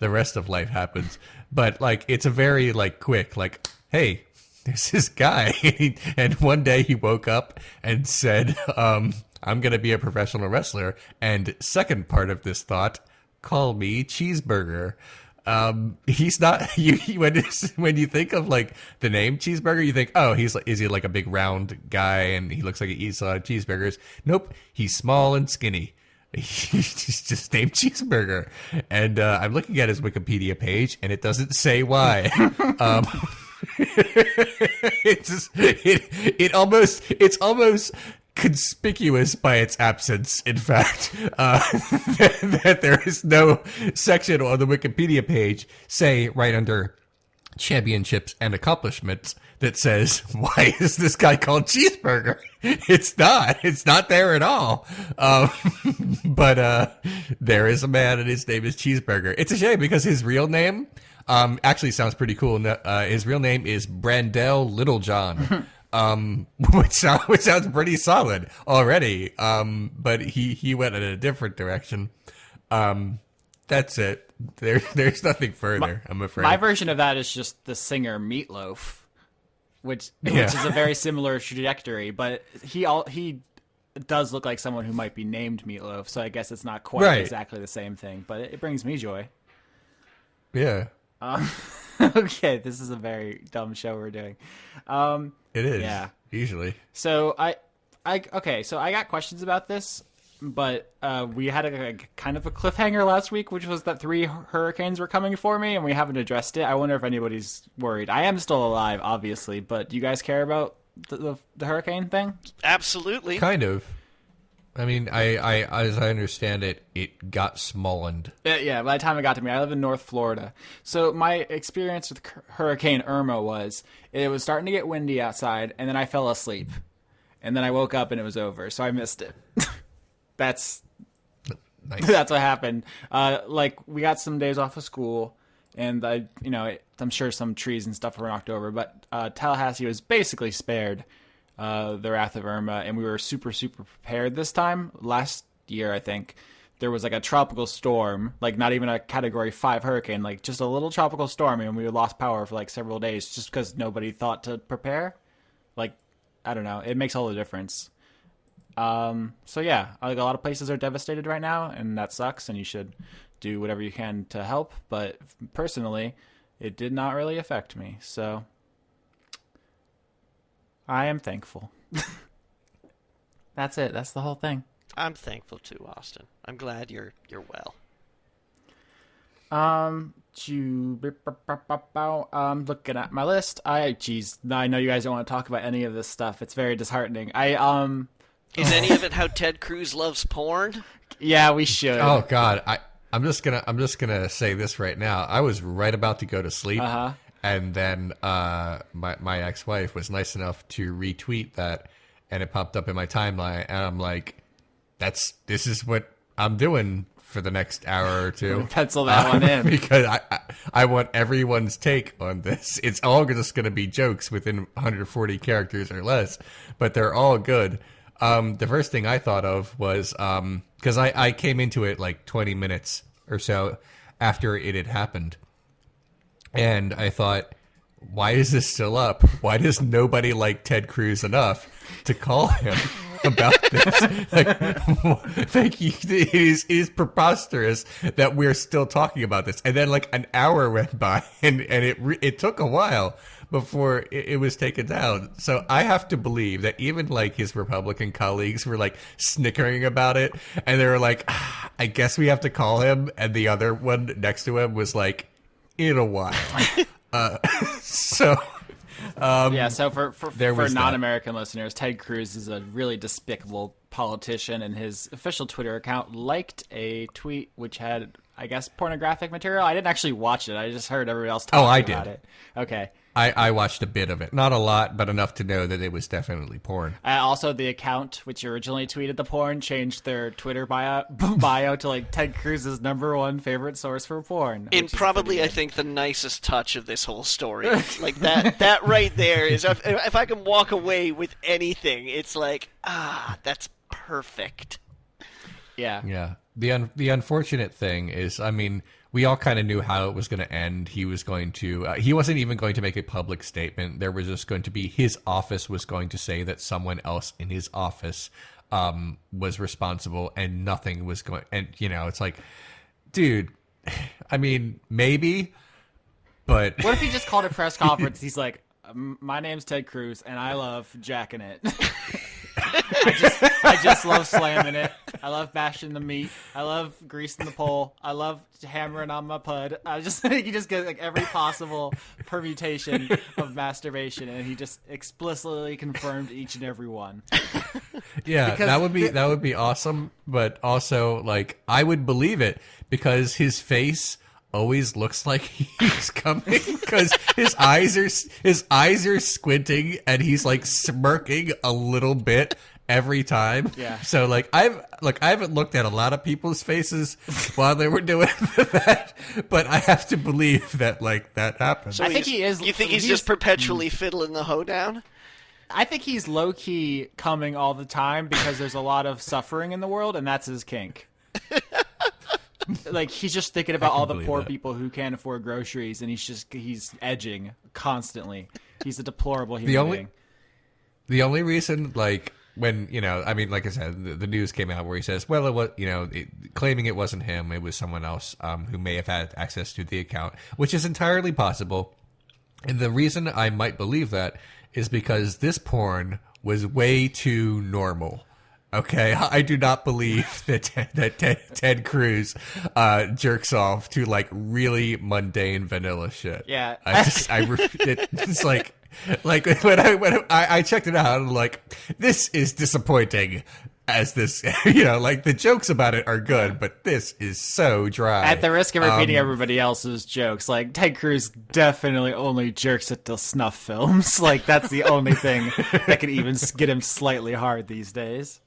the rest of life happens. But like, it's a very like quick, like, hey, there's this guy, and one day he woke up and said, I'm going to be a professional wrestler. And second part of this thought, call me Cheeseburger. He's not, when you think of like the name Cheeseburger, you think, oh, is he like a big round guy and he looks like he eats a lot of cheeseburgers? Nope. He's small and skinny. He's just named Cheeseburger. And, I'm looking at his Wikipedia page and it doesn't say why. It's almost conspicuous by its absence, in fact, that there is no section on the Wikipedia page, say right under championships and accomplishments, that says, why is this guy called Cheeseburger? It's not there at all. But there is a man and his name is Cheeseburger. It's a shame because his real name actually sounds pretty cool. His real name is Brandell Littlejohn. Which sounds pretty solid already. But he went in a different direction. That's it. There's nothing further, I'm afraid. My version of that is just the singer Meatloaf, which is a very similar trajectory, but he does look like someone who might be named Meatloaf, so I guess it's not quite exactly the same thing, but it brings me joy. Yeah. Okay, this is a very dumb show we're doing. It is. Yeah. Usually. So okay, so I got questions about this, but we had a kind of a cliffhanger last week, which was that 3 hurricanes were coming for me, and we haven't addressed it. I wonder if anybody's worried. I am still alive, obviously, but do you guys care about the hurricane thing? Absolutely. Kind of. I mean, I as I understand it, it got smollened. Yeah, by the time it got to me, I live in North Florida. So my experience with Hurricane Irma was it was starting to get windy outside, and then I fell asleep. And then I woke up and it was over, so I missed it. That's nice. That's what happened. Like, we got some days off of school, and I'm sure some trees and stuff were knocked over, but Tallahassee was basically spared the wrath of Irma, and we were super, super prepared this time. Last year, I think, there was like a tropical storm, like not even a Category 5 hurricane, like just a little tropical storm, and we lost power for like several days just because nobody thought to prepare. Like, I don't know. It makes all the difference. So yeah, like a lot of places are devastated right now, and that sucks, and you should do whatever you can to help. But personally, it did not really affect me, so I am thankful. That's it. That's the whole thing. I'm thankful too, Austin. I'm glad you're well. Looking at my list. I know you guys don't want to talk about any of this stuff. It's very disheartening. Is any of it how Ted Cruz loves porn? Yeah, we should. Oh God, I'm just gonna say this right now. I was right about to go to sleep, and then my ex-wife was nice enough to retweet that, and it popped up in my timeline, and I'm like, this is what I'm doing for the next hour or two. Pencil that one in. Because I want everyone's take on this. It's all just going to be jokes within 140 characters or less, but they're all good. The first thing I thought of was, because I came into it like 20 minutes or so after it had happened. And I thought, why is this still up? Why does nobody like Ted Cruz enough to call him about this? It is preposterous that we're still talking about this. And then like an hour went by, and it took a while before it was taken down. So I have to believe that even like his Republican colleagues were like snickering about it, and they were like, I guess we have to call him. And the other one next to him was like, in a while. So for non-American listeners, Ted Cruz is a really despicable politician, and his official Twitter account liked a tweet which had, I guess, pornographic material. I didn't actually watch it. I just heard everybody else talking about it. Okay. I watched a bit of it. Not a lot, but enough to know that it was definitely porn. Also, the account which originally tweeted the porn changed their Twitter bio to like Ted Cruz's #1 favorite source for porn. And probably, I think, the nicest touch of this whole story. Like that right there is, if I can walk away with anything, it's like, that's perfect. Yeah. Yeah. The unfortunate thing is, I mean, we all kind of knew how it was going to end. He was going to, he wasn't even going to make a public statement. There was just going to be, his office was going to say that someone else in his office was responsible, and nothing was going, and it's like, dude, I mean, maybe, but. What if he just called a press conference? He's like, my name's Ted Cruz, and I love jacking it. I just love slamming it. I love bashing the meat. I love greasing the pole. I love hammering on my pud. I just think he just gets like every possible permutation of masturbation, and he just explicitly confirmed each and every one. Yeah, that would be awesome, but also like I would believe it because his face always looks like he's coming because his eyes are squinting and he's like smirking a little bit every time. Yeah. So like I haven't looked at a lot of people's faces while they were doing that, but I have to believe that like that happened. So I think he is. You think he's just perpetually fiddling the hoedown? I think he's low key coming all the time because there's a lot of suffering in the world, and that's his kink. Like, he's just thinking about all the poor people who can't afford groceries, and he's edging constantly. He's a deplorable human being. The only reason, like, when, I mean, like I said, the news came out where he says, well, it was, claiming it wasn't him, it was someone else who may have had access to the account, which is entirely possible. And the reason I might believe that is because this porn was way too normal. Okay, I do not believe that Ted Cruz jerks off to like really mundane vanilla shit. Yeah, it's like when I checked it out, I'm like, this is disappointing. As this, like the jokes about it are good, but this is so dry. At the risk of repeating everybody else's jokes, like Ted Cruz definitely only jerks at the snuff films. Like that's the only thing that could even get him slightly hard these days.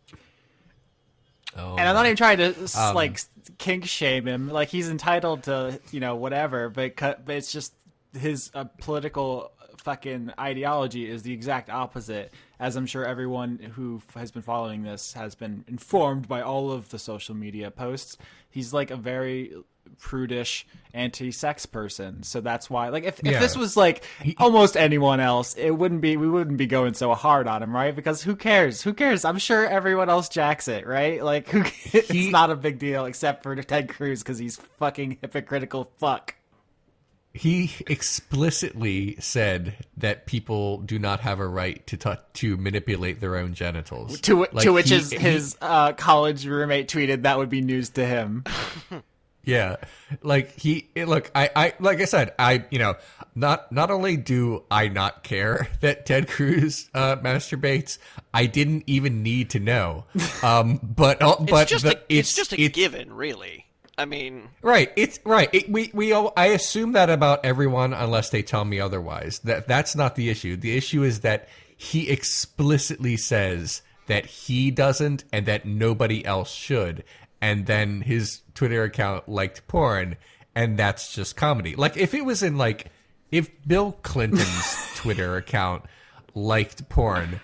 Oh, and I'm not even trying to like kink shame him. Like he's entitled to whatever, but it's just his political fucking ideology is the exact opposite, as I'm sure everyone who has been following this has been informed by all of the social media posts. He's like a very prudish anti-sex person, so that's why if this was like almost anyone else, we wouldn't be going so hard on him, right? Because who cares? I'm sure everyone else jacks it, right? Like it's not a big deal except for Ted Cruz because he's fucking hypocritical fuck. He explicitly said that people do not have a right to manipulate their own genitals. To which his college roommate tweeted that would be news to him. Yeah, like I said, not only do I not care that Ted Cruz masturbates, I didn't even need to know. But it's just a given, really. I mean, right. It's right. I assume that about everyone unless they tell me otherwise. That's not the issue. The issue is that he explicitly says that he doesn't and that nobody else should. And then his Twitter account liked porn, and that's just comedy. Like if it was if Bill Clinton's Twitter account liked porn,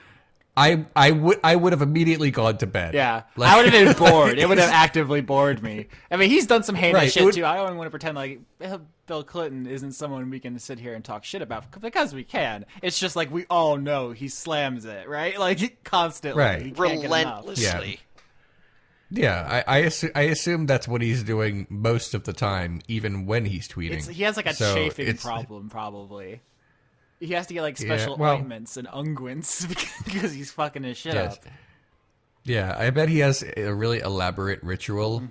I would have immediately gone to bed. Yeah, I would have been bored. It would have actively bored me. I mean, he's done some heinous shit too. I don't want to pretend like Bill Clinton isn't someone we can sit here and talk shit about because we can. It's just like we all know he slams it, right? Like constantly, right? Relentlessly. Yeah, I assume that's what he's doing most of the time, even when he's tweeting. He has like a chafing problem, probably. He has to get like special ointments and unguents because he's fucking his shit up. Yeah, I bet he has a really elaborate ritual.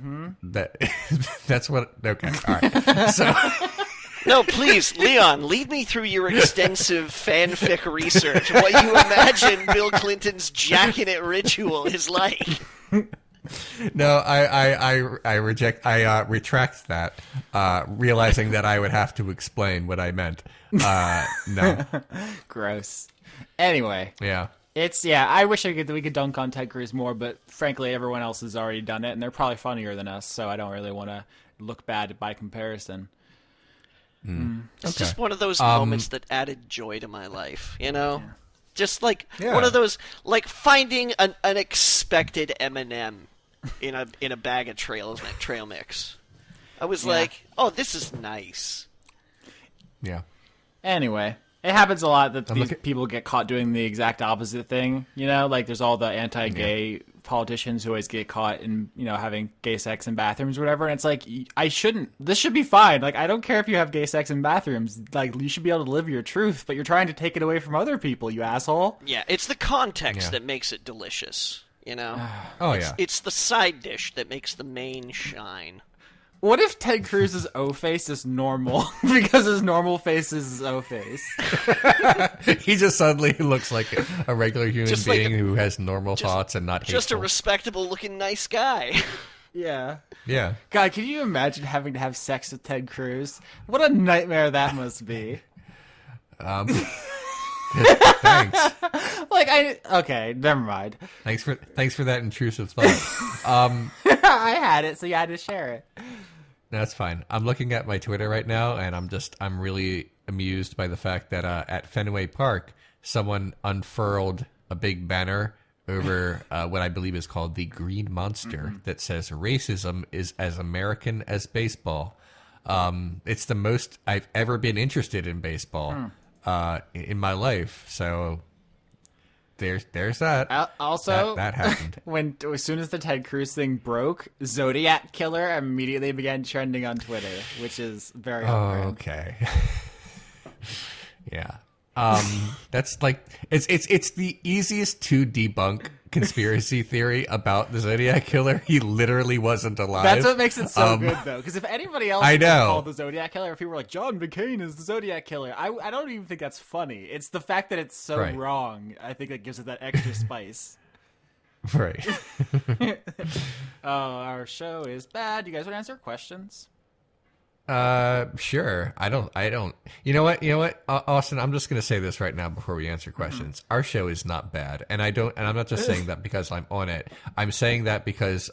That's what. Okay, all right. So. No, please, Leon, lead me through your extensive fanfic research. What you imagine Bill Clinton's jacking it ritual is like. No, I retract that, realizing that I would have to explain what I meant. No. Gross. Anyway. Yeah. I wish we could dunk on Ted Cruz more, but frankly, everyone else has already done it, and they're probably funnier than us, so I don't really want to look bad by comparison. It's just one of those moments that added joy to my life, Yeah. Just one of those, finding an unexpected M&M in a bag of trail mix. I was like, oh, this is nice. Yeah. Anyway, it happens a lot that these people get caught doing the exact opposite thing. Like there's all the anti-gay politicians who always get caught in, having gay sex in bathrooms or whatever. And it's like, this should be fine. Like, I don't care if you have gay sex in bathrooms. Like, you should be able to live your truth, but you're trying to take it away from other people, you asshole. Yeah, it's the context that makes it delicious, Oh, It's the side dish that makes the main shine. What if Ted Cruz's O-face is normal? Because his normal face is his O-face. He just suddenly looks like a regular human being who has normal thoughts and not hateful. Just a respectable-looking nice guy. Yeah. Yeah. God, can you imagine having to have sex with Ted Cruz? What a nightmare that must be. Thanks. Okay, never mind. Thanks for that intrusive thought. I had it, so you had to share it. That's fine. I'm looking at my Twitter right now, and I'm really amused by the fact that at Fenway Park, someone unfurled a big banner over what I believe is called the Green Monster that says racism is as American as baseball. It's the most I've ever been interested in baseball in my life. So there's that. Also, that happened. As soon as the Ted Cruz thing broke, Zodiac Killer immediately began trending on Twitter, which is very okay. Yeah. That's like it's the easiest to debunk conspiracy theory about the Zodiac Killer. He literally wasn't alive. That's what makes it so good, though. Because if anybody else I know called the Zodiac Killer, if people were like John McCain is the Zodiac Killer, I don't even think that's funny. It's the fact that it's so wrong. I think that gives it that extra spice. Right. Our show is bad. You guys want to answer questions? Sure. I don't. You know what, Austin, I'm just going to say this right now before we answer questions. Our show is not bad. And I'm not just saying that because I'm on it. I'm saying that because,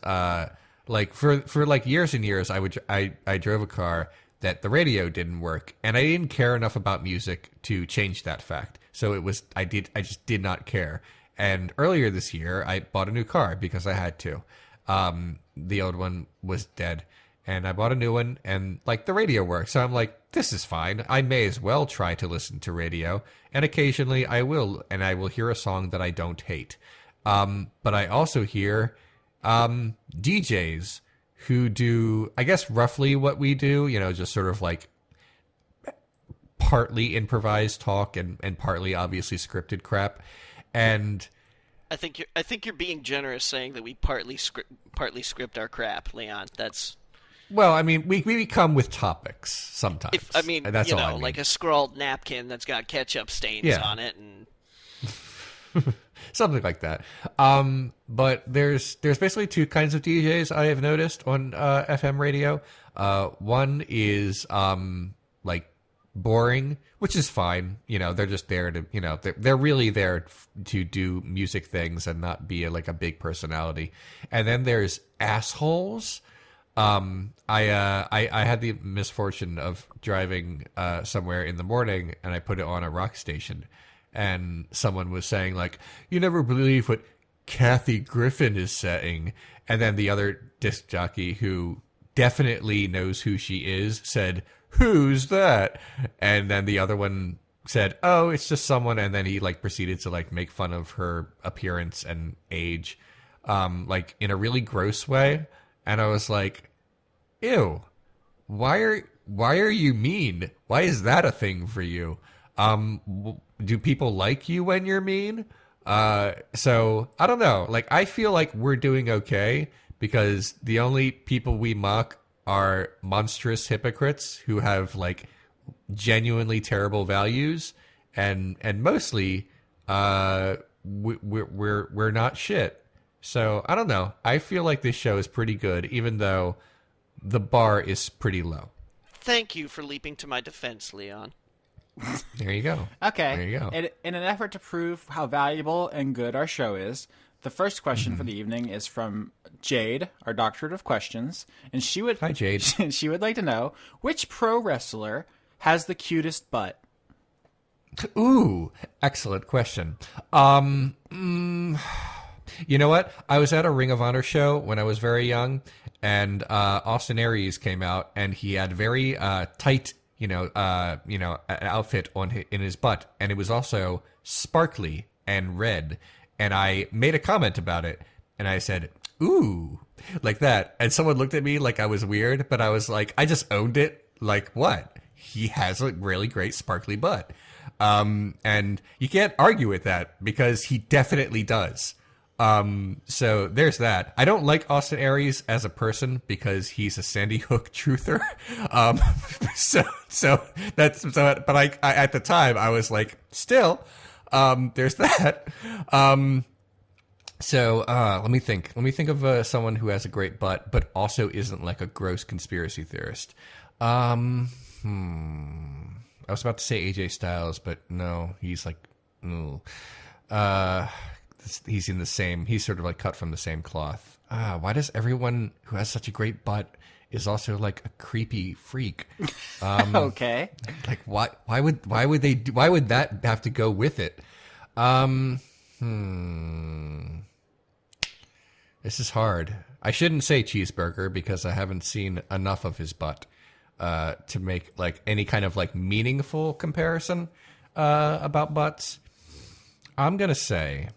like for like years and years, I drove a car that the radio didn't work, and I didn't care enough about music to change that fact. So I just did not care. And earlier this year, I bought a new car because I had to. The old one was dead. And I bought a new one, and, like, the radio works. So I'm like, this is fine. I may as well try to listen to radio. And occasionally I will, and I will hear a song that I don't hate. But I also hear DJs who do, I guess, roughly what we do, just sort of, like, partly improvised talk and partly obviously scripted crap. And I think you're being generous saying that we partly script our crap, Leon. That's... Well, I mean, we come with topics sometimes. That's all I mean. Like a scrawled napkin that's got ketchup stains on it, and something like that. But there's basically two kinds of DJs I have noticed on FM radio. One is like boring, which is fine. They're just there to they're really there to do music things and not be like a big personality. And then there's assholes. I had the misfortune of driving somewhere in the morning, and I put it on a rock station, and someone was saying, like, you never believe what Kathy Griffin is saying. And then the other disc jockey, who definitely knows who she is, said, who's that? And then the other one said, oh, it's just someone. And then he like proceeded to like make fun of her appearance and age, like in a really gross way. And I was like, ew, why are you mean? Why is that a thing for you? Do people like you when you're mean? So I don't know. Like, I feel like we're doing okay because the only people we mock are monstrous hypocrites who have like genuinely terrible values, and mostly, we're not shit. So, I don't know. I feel like this show is pretty good, even though the bar is pretty low. Thank you for leaping to my defense, Leon. There you go. Okay. There you go. In an effort to prove how valuable and good our show is, the first question for the evening is from Jade, our doctorate of questions. And she would... Hi, Jade. She would like to know, which pro wrestler has the cutest butt? Ooh, excellent question. You know what? I was at a Ring of Honor show when I was very young, and Austin Aries came out, and he had very tight, an outfit in his butt, and it was also sparkly and red. And I made a comment about it, and I said, "Ooh," like that. And someone looked at me like I was weird, but I was like, I just owned it. Like, what? He has a really great sparkly butt, and you can't argue with that because he definitely does. So there's that. I don't like Austin Aries as a person because he's a Sandy Hook truther. But I at the time I was like, still, there's that. Let me think. Let me think of someone who has a great butt, but also isn't like a gross conspiracy theorist. I was about to say AJ Styles, but no, he's like, he's in the same, he's sort of like cut from the same cloth. Why does everyone who has such a great butt is also like a creepy freak? Okay. Like why would that have to go with it? This is hard. I shouldn't say Cheeseburger because I haven't seen enough of his butt to make like any kind of like meaningful comparison about butts. I'm gonna say,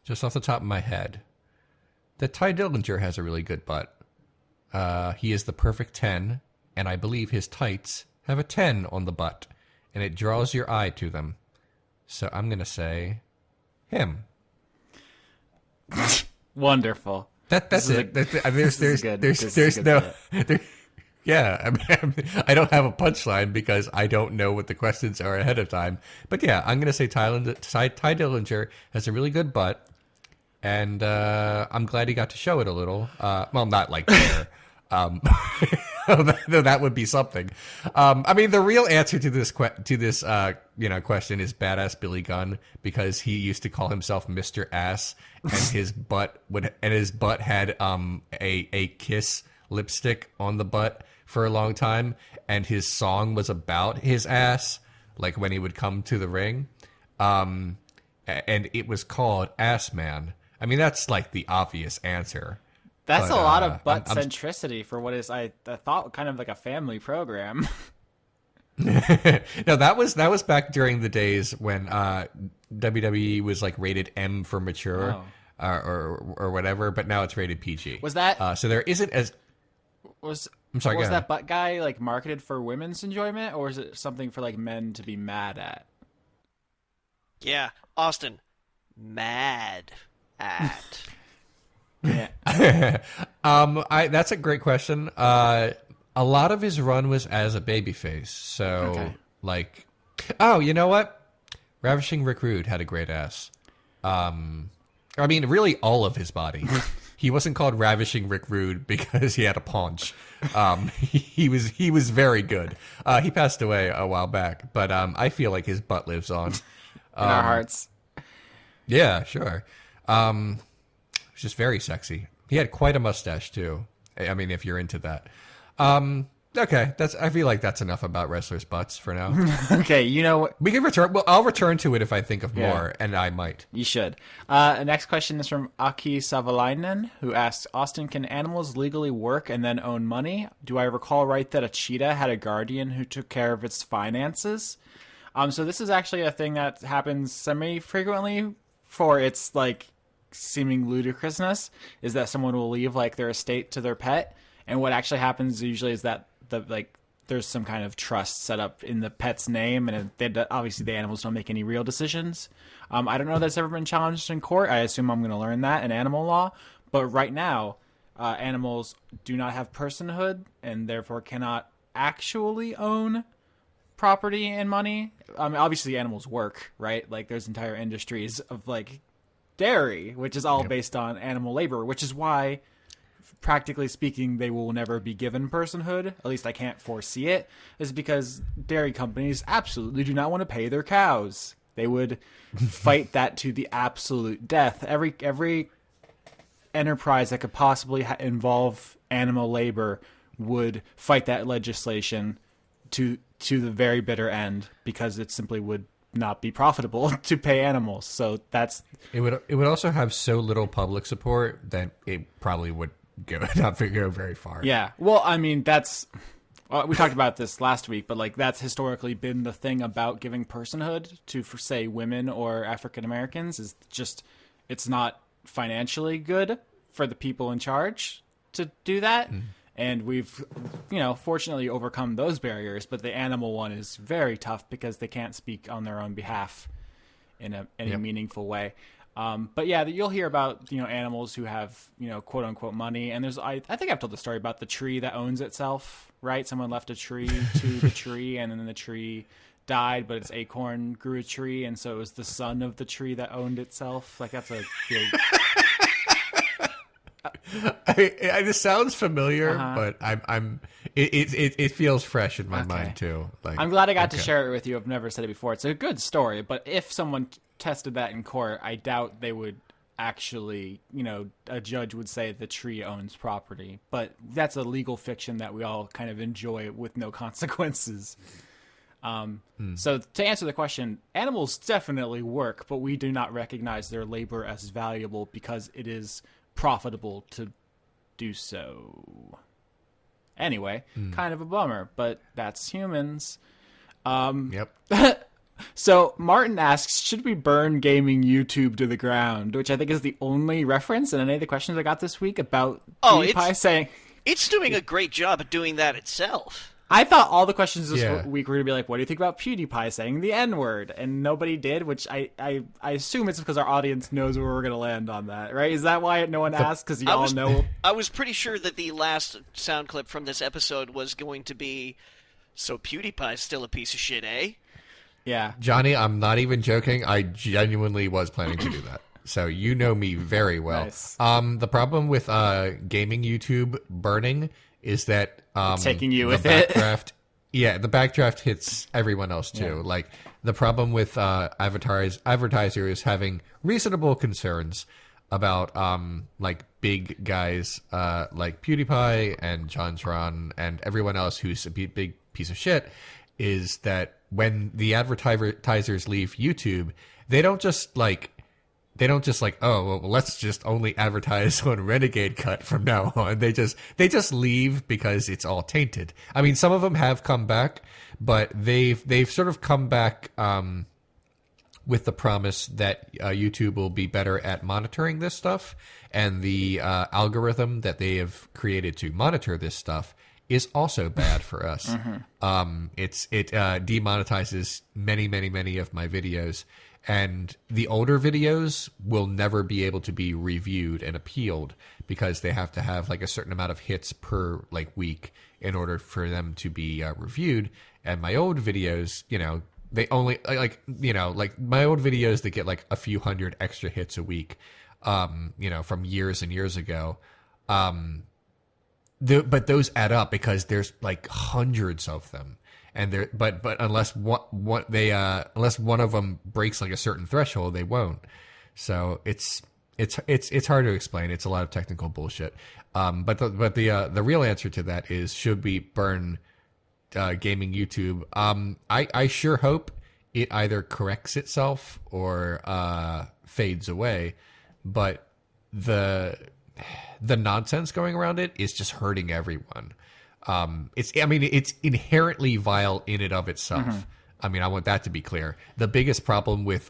just off the top of my head, that Ty Dillinger has a really good butt. He is the perfect 10, and I believe his tights have a 10 on the butt. and it draws your eye to them. So I'm going to say him. Wonderful. That's it. There's no... Yeah, I mean, I don't have a punchline because I don't know what the questions are ahead of time. But yeah, I'm going to say Ty Dillinger has a really good butt, and I'm glad he got to show it a little. Well, not like there. That would be something. I mean, the real answer to this question is badass Billy Gunn, because he used to call himself Mr. Ass, and his butt had a kiss lipstick on the butt for a long time, and his song was about his ass, like when he would come to the ring, and it was called Ass Man. I mean, that's like the obvious answer. That's a lot of butt centricity for what is I thought kind of like a family program. No, that was back during the days when WWE was like rated M for mature, or whatever, but now it's rated PG. Was that so there isn't as I'm sorry, was that butt guy like marketed for women's enjoyment, or is it something for like men to be mad at? Yeah, Austin, mad at. Yeah. That's a great question. A lot of his run was as a babyface, so like, oh, you know what? Ravishing Rick Rude had a great ass. I mean, really, all of his body. He wasn't called Ravishing Rick Rude because he had a paunch. He was very good. He passed away a while back, but I feel like his butt lives on in our hearts. Yeah, sure. Just very sexy. He had quite a mustache too. I mean, if you're into that. Okay, I feel like that's enough about wrestlers' butts for now. Okay, you know what? We can return. Well, I'll return to it if I think of more, and I might. You should. The next question is from Aki Savalainen, who asks, Austin, can animals legally work and then own money? Do I recall right that a cheetah had a guardian who took care of its finances? So this is actually a thing that happens semi-frequently for its, like, seeming ludicrousness, is that someone will leave, like, their estate to their pet, and what actually happens usually is that there's some kind of trust set up in the pet's name, and obviously the animals don't make any real decisions. I don't know if that's ever been challenged in court. I assume I'm going to learn that in animal law. But right now, animals do not have personhood and therefore cannot actually own property and money. I mean, obviously animals work, right? Like there's entire industries of like dairy, which is all based on animal labor, which is why, practically speaking, they will never be given personhood. At least I can't foresee it. Is because dairy companies absolutely do not want to pay their cows. They would fight that to the absolute death. Every enterprise that could possibly involve animal labor would fight that legislation to the very bitter end, because it simply would not be profitable to pay animals. So that's it would also have so little public support that it probably would not go very far. Yeah. Well, I mean, we talked about this last week, but like that's historically been the thing about giving personhood to, for say, women or African Americans, is just it's not financially good for the people in charge to do that. And we've, fortunately overcome those barriers, but the animal one is very tough because they can't speak on their own behalf in any meaningful way. But yeah, you'll hear about, animals who have, quote unquote money. And I think I've told the story about the tree that owns itself, right? Someone left a tree to the tree, and then the tree died, but its acorn grew a tree. And so it was the son of the tree that owned itself. Like that's a big... It sounds familiar, but it feels fresh in my mind too. Like, I'm glad I got to share it with you. I've never said it before. It's a good story, but if someone tested that in court, I doubt they would actually, a judge would say the tree owns property. But that's a legal fiction that we all kind of enjoy with no consequences. So to answer the question, animals definitely work, but we do not recognize their labor as valuable because it is profitable to do so. Anyway, kind of a bummer, but that's humans. So Martin asks, should we burn gaming YouTube to the ground? Which I think is the only reference in any of the questions I got this week about PewDiePie saying... It's doing a great job at doing that itself. I thought all the questions this week were going to be like, what do you think about PewDiePie saying the N-word? And nobody did, which I assume it's because our audience knows where we're going to land on that, right? Is that why no one asked? Because y'all know? I was pretty sure that the last sound clip from this episode was going to be, so PewDiePie's still a piece of shit, eh? Yeah. Johnny, I'm not even joking. I genuinely was planning to do that. So you know me very well. Nice. The problem with gaming YouTube burning is that taking you the with it. Backdraft, yeah, the backdraft hits everyone else too. Yeah. Like the problem with advertisers having reasonable concerns about like big guys like PewDiePie and JonTron and everyone else who's a big piece of shit is that when the advertisers leave YouTube, they don't just like, oh, well, let's just only advertise on Renegade Cut from now on. They just leave because it's all tainted. I mean, some of them have come back, but they've sort of come back with the promise that YouTube will be better at monitoring this stuff, and the algorithm that they have created to monitor this stuff is also bad for us. It demonetizes many of my videos. And the older videos will never be able to be reviewed and appealed because they have to have like a certain amount of hits per like week in order for them to be reviewed. And my old videos, you know, they only like my old videos that get like a few hundred extra hits a week, you know, from years and years ago. But those add up because there's like hundreds of them. And but unless unless one of them breaks like a certain threshold, they won't. So it's hard to explain. It's a lot of technical bullshit. But the real answer to that is, should we burn gaming YouTube? I sure hope it either corrects itself or fades away. But the nonsense going around it is just hurting everyone. It's inherently vile in and of itself. I mean, I want that to be clear. The biggest problem with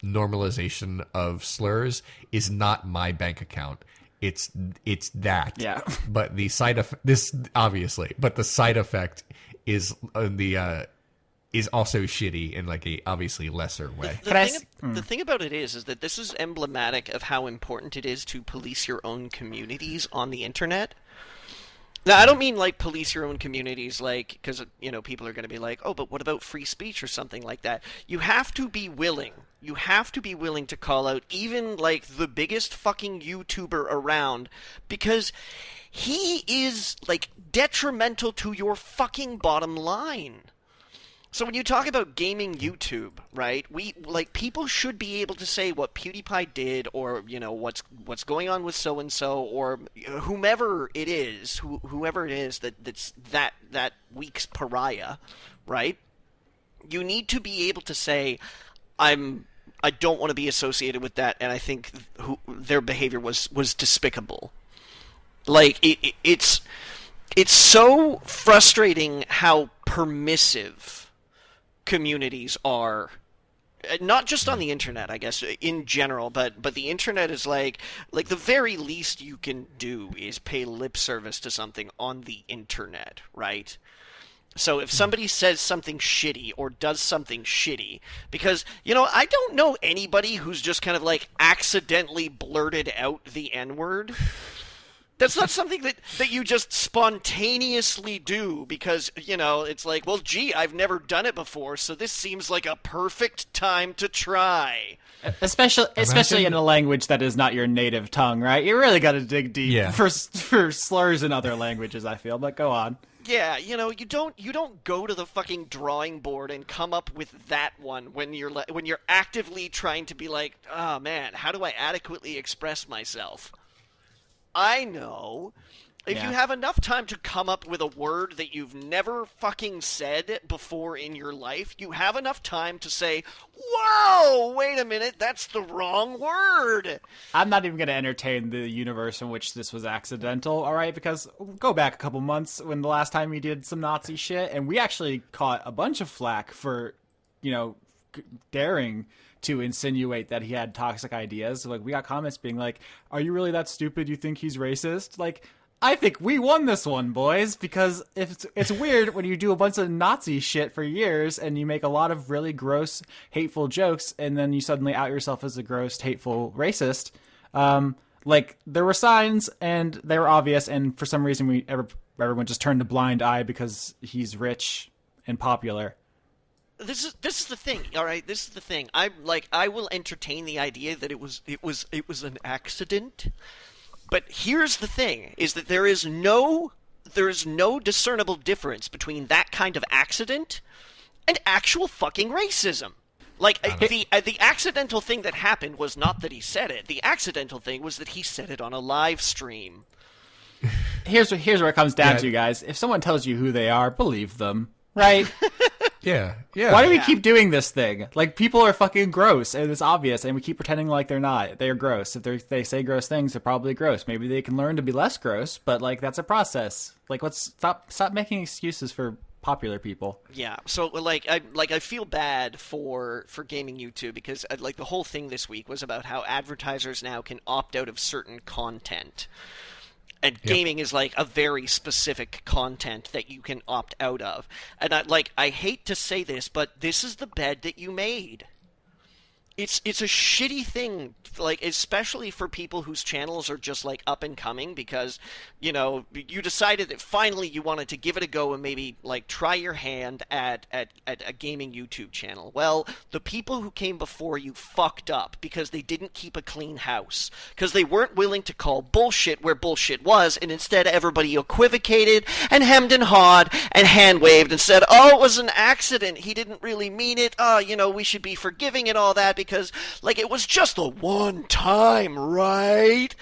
normalization of slurs is not my bank account. It's that. Yeah. But the side effect, but the side effect is is also shitty in like a obviously lesser way. The thing about it is that this is emblematic of how important it is to police your own communities on the internet. Now, I don't mean like police your own communities, like, because, you know, people are going to be like, oh, but what about free speech or something like that? You have to be willing. You have to be willing to call out even like the biggest fucking YouTuber around, because he is like detrimental to your fucking bottom line. So when you talk about gaming YouTube, right, people should be able to say what PewDiePie did, or, you know, what's going on with so-and-so, or whomever it is, whoever it is that's that week's pariah, right? You need to be able to say, I don't want to be associated with that, and I think their behavior was despicable. Like, it's so frustrating how permissive communities are, not just on the internet, I guess, in general, but the internet is like the very least you can do is pay lip service to something on the internet, right? So if somebody says something shitty or does something shitty, because, you know, I don't know anybody who's just kind of like accidentally blurted out the N-word. That's not something that you just spontaneously do because, you know, it's like, well, gee, I've never done it before, so this seems like a perfect time to try. Especially in a language that is not your native tongue, right? You really got to dig deep for slurs in other languages, I feel, but go on. Yeah, you know, you don't go to the fucking drawing board and come up with that one when you're actively trying to be like, oh man, how do I adequately express myself? I know. If you have enough time to come up with a word that you've never fucking said before in your life, you have enough time to say, whoa, wait a minute, that's the wrong word. I'm not even going to entertain the universe in which this was accidental, all right? Because go back a couple months when the last time he did some Nazi shit, and we actually caught a bunch of flack for, you know, daring to insinuate that he had toxic ideas. Like, we got comments being like, are you really that stupid? You think he's racist? Like, I think we won this one, boys, because it's weird when you do a bunch of Nazi shit for years and you make a lot of really gross, hateful jokes, and then you suddenly out yourself as a gross, hateful racist. Like, there were signs, and they were obvious, and for some reason everyone just turned a blind eye because he's rich and popular. This is the thing, all right. This is the thing. I will entertain the idea that it was an accident. But here's the thing: is that there is no discernible difference between that kind of accident and actual fucking racism. Like, the accidental thing that happened was not that he said it. The accidental thing was that he said it on a live stream. Here's where it comes down to, guys. If someone tells you who they are, believe them, right? Yeah. Why do we keep doing this thing? Like, people are fucking gross, and it's obvious, and we keep pretending like they're not. They're gross. If they say gross things, they're probably gross. Maybe they can learn to be less gross, but, like, that's a process. Like, let's stop making excuses for popular people. Yeah, so I feel bad for gaming YouTube because like the whole thing this week was about how advertisers now can opt out of certain content. And gaming is like a very specific content that you can opt out of. And I hate to say this, but this is the bed that you made. It's a shitty thing, like, especially for people whose channels are just, like, up and coming because, you know, you decided that finally you wanted to give it a go and maybe, like, try your hand at a gaming YouTube channel. Well, the people who came before you fucked up because they didn't keep a clean house. Because they weren't willing to call bullshit where bullshit was, and instead everybody equivocated and hemmed and hawed and hand-waved and said, oh, it was an accident, he didn't really mean it, you know, we should be forgiving and all that because, like, it was just a one time, right?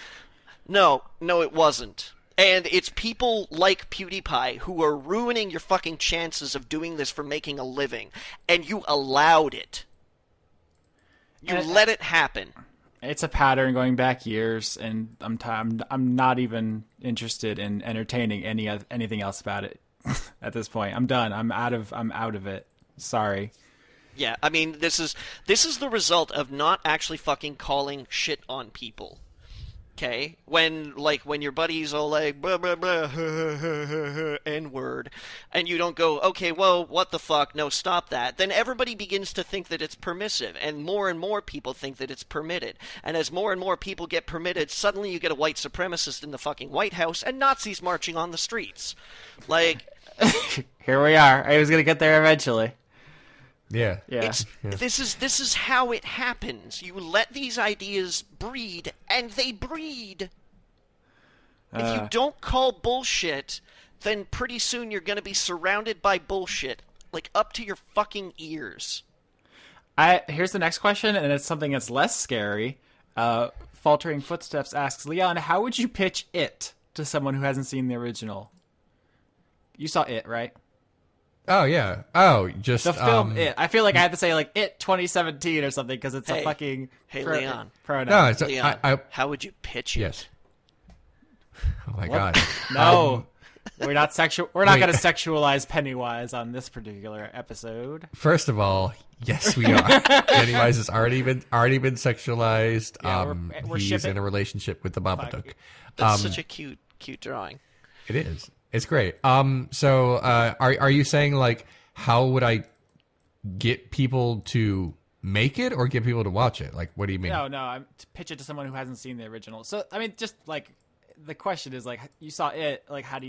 No, it wasn't. And it's people like PewDiePie who are ruining your fucking chances of doing this for making a living. And you allowed it. You let it happen. It's a pattern going back years, and I'm not even interested in entertaining anything else about it at this point. I'm done. I'm out of it. Sorry. Yeah, I mean, this is the result of not actually fucking calling shit on people. Okay? When your buddies all like, blah, blah, blah, N-word, and you don't go, okay, well, what the fuck, no, stop that, then everybody begins to think that it's permissive, and more people think that it's permitted. And as more and more people get permitted, suddenly you get a white supremacist in the fucking White House and Nazis marching on the streets. Like... Here we are. I was gonna get there eventually. Yeah. This is how it happens. You let these ideas breed, and they breed. If you don't call bullshit, then pretty soon you're going to be surrounded by bullshit, like up to your fucking ears. Here's the next question, and it's something that's less scary. Faltering Footsteps asks, Leon, how would you pitch It to someone who hasn't seen the original? You saw It, right? Oh, yeah. Oh, just... The film It. I feel like I had to say, like, It 2017 or something, because it's a fucking... Leon. Pronoun. No, it's Leon, how would you pitch it? Yes. Oh, my God. No. We're not We're not going to sexualize Pennywise on this particular episode. First of all, yes, we are. Pennywise has already been sexualized. Yeah, he's in a relationship with the Babadook. That's such a cute drawing. It is. It's great. So, are you saying, like, how would I get people to make it or get people to watch it? Like, what do you mean? No, I'm to pitch it to someone who hasn't seen the original. So, I mean, just, like, the question is, like, you saw It, like, how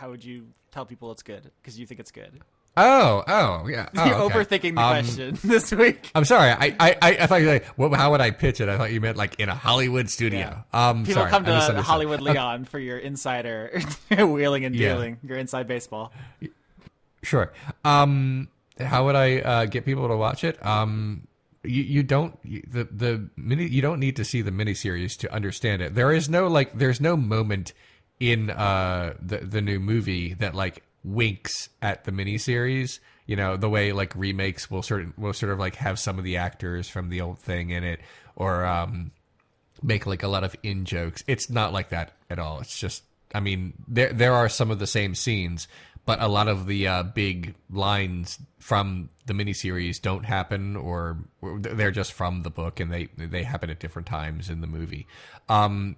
would you tell people it's good? Because you think it's good. Oh, yeah. Oh, You're overthinking the question this week. I'm sorry. I thought you were like, how would I pitch it? I thought you meant like in a Hollywood studio. Yeah. People come to Hollywood Leon for your insider wheeling and dealing, your inside baseball. Sure. How would I get people to watch it? You don't you don't need to see the miniseries to understand it. There's no moment in the new movie that like winks at the miniseries, you know, the way like remakes will sort of like have some of the actors from the old thing in it, or make like a lot of in jokes. It's not like that at all. It's just, I mean, there are some of the same scenes, but a lot of the big lines from the miniseries don't happen, or they're just from the book, and they happen at different times in the movie.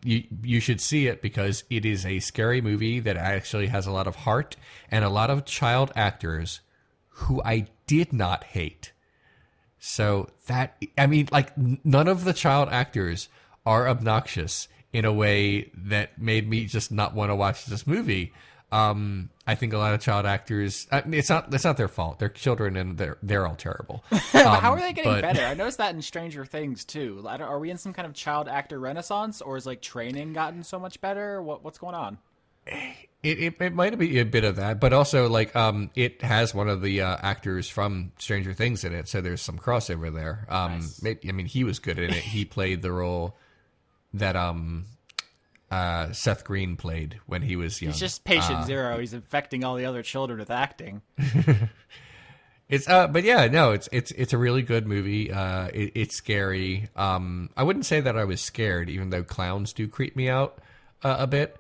You should see it because it is a scary movie that actually has a lot of heart and a lot of child actors who I did not hate. So none of the child actors are obnoxious in a way that made me just not want to watch this movie. I think a lot of child actors, it's not their fault. They're children and they're all terrible. How are they getting better? I noticed that in Stranger Things too. Are we in some kind of child actor renaissance, or is like training gotten so much better? What's going on? It might be a bit of that, but also like it has one of the actors from Stranger Things in it, so there's some crossover there. Nice. He was good in it. He played the role that Seth Green played when he was young. He's just patient zero. He's infecting all the other children with acting. It's but yeah, no, it's a really good movie. It's scary. I wouldn't say that I was scared, even though clowns do creep me out a bit.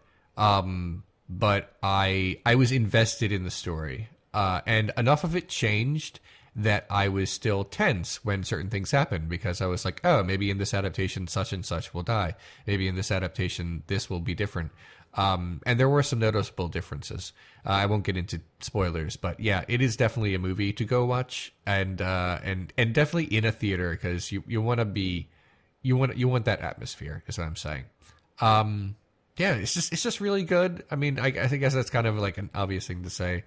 But I was invested in the story, and enough of it changed that I was still tense when certain things happened, because I was like, oh, maybe in this adaptation such and such will die. Maybe in this adaptation this will be different. And there were some noticeable differences. I won't get into spoilers, but yeah, it is definitely a movie to go watch, and definitely in a theater, because you want that atmosphere, is what I'm saying. Yeah, it's just really good. I mean, I guess that's kind of like an obvious thing to say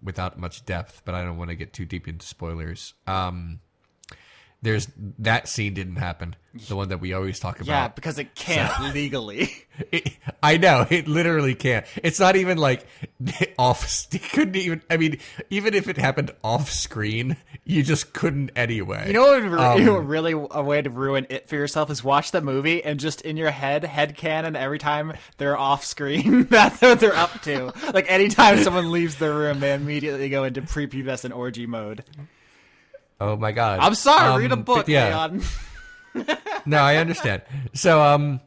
without much depth, but I don't want to get too deep into spoilers. There's that scene didn't happen, the one that we always talk about. Yeah, because it can't legally. I know, it literally can't. It's not even like off. It couldn't even. I mean, even if it happened off screen, you just couldn't anyway. You know what? Really, a way to ruin it for yourself is watch the movie and just in your headcanon every time they're off screen. That's what they're up to. Like anytime someone leaves the room, they immediately go into prepubescent orgy mode. Oh my god! I'm sorry. Read a book, yeah. No, I understand. So,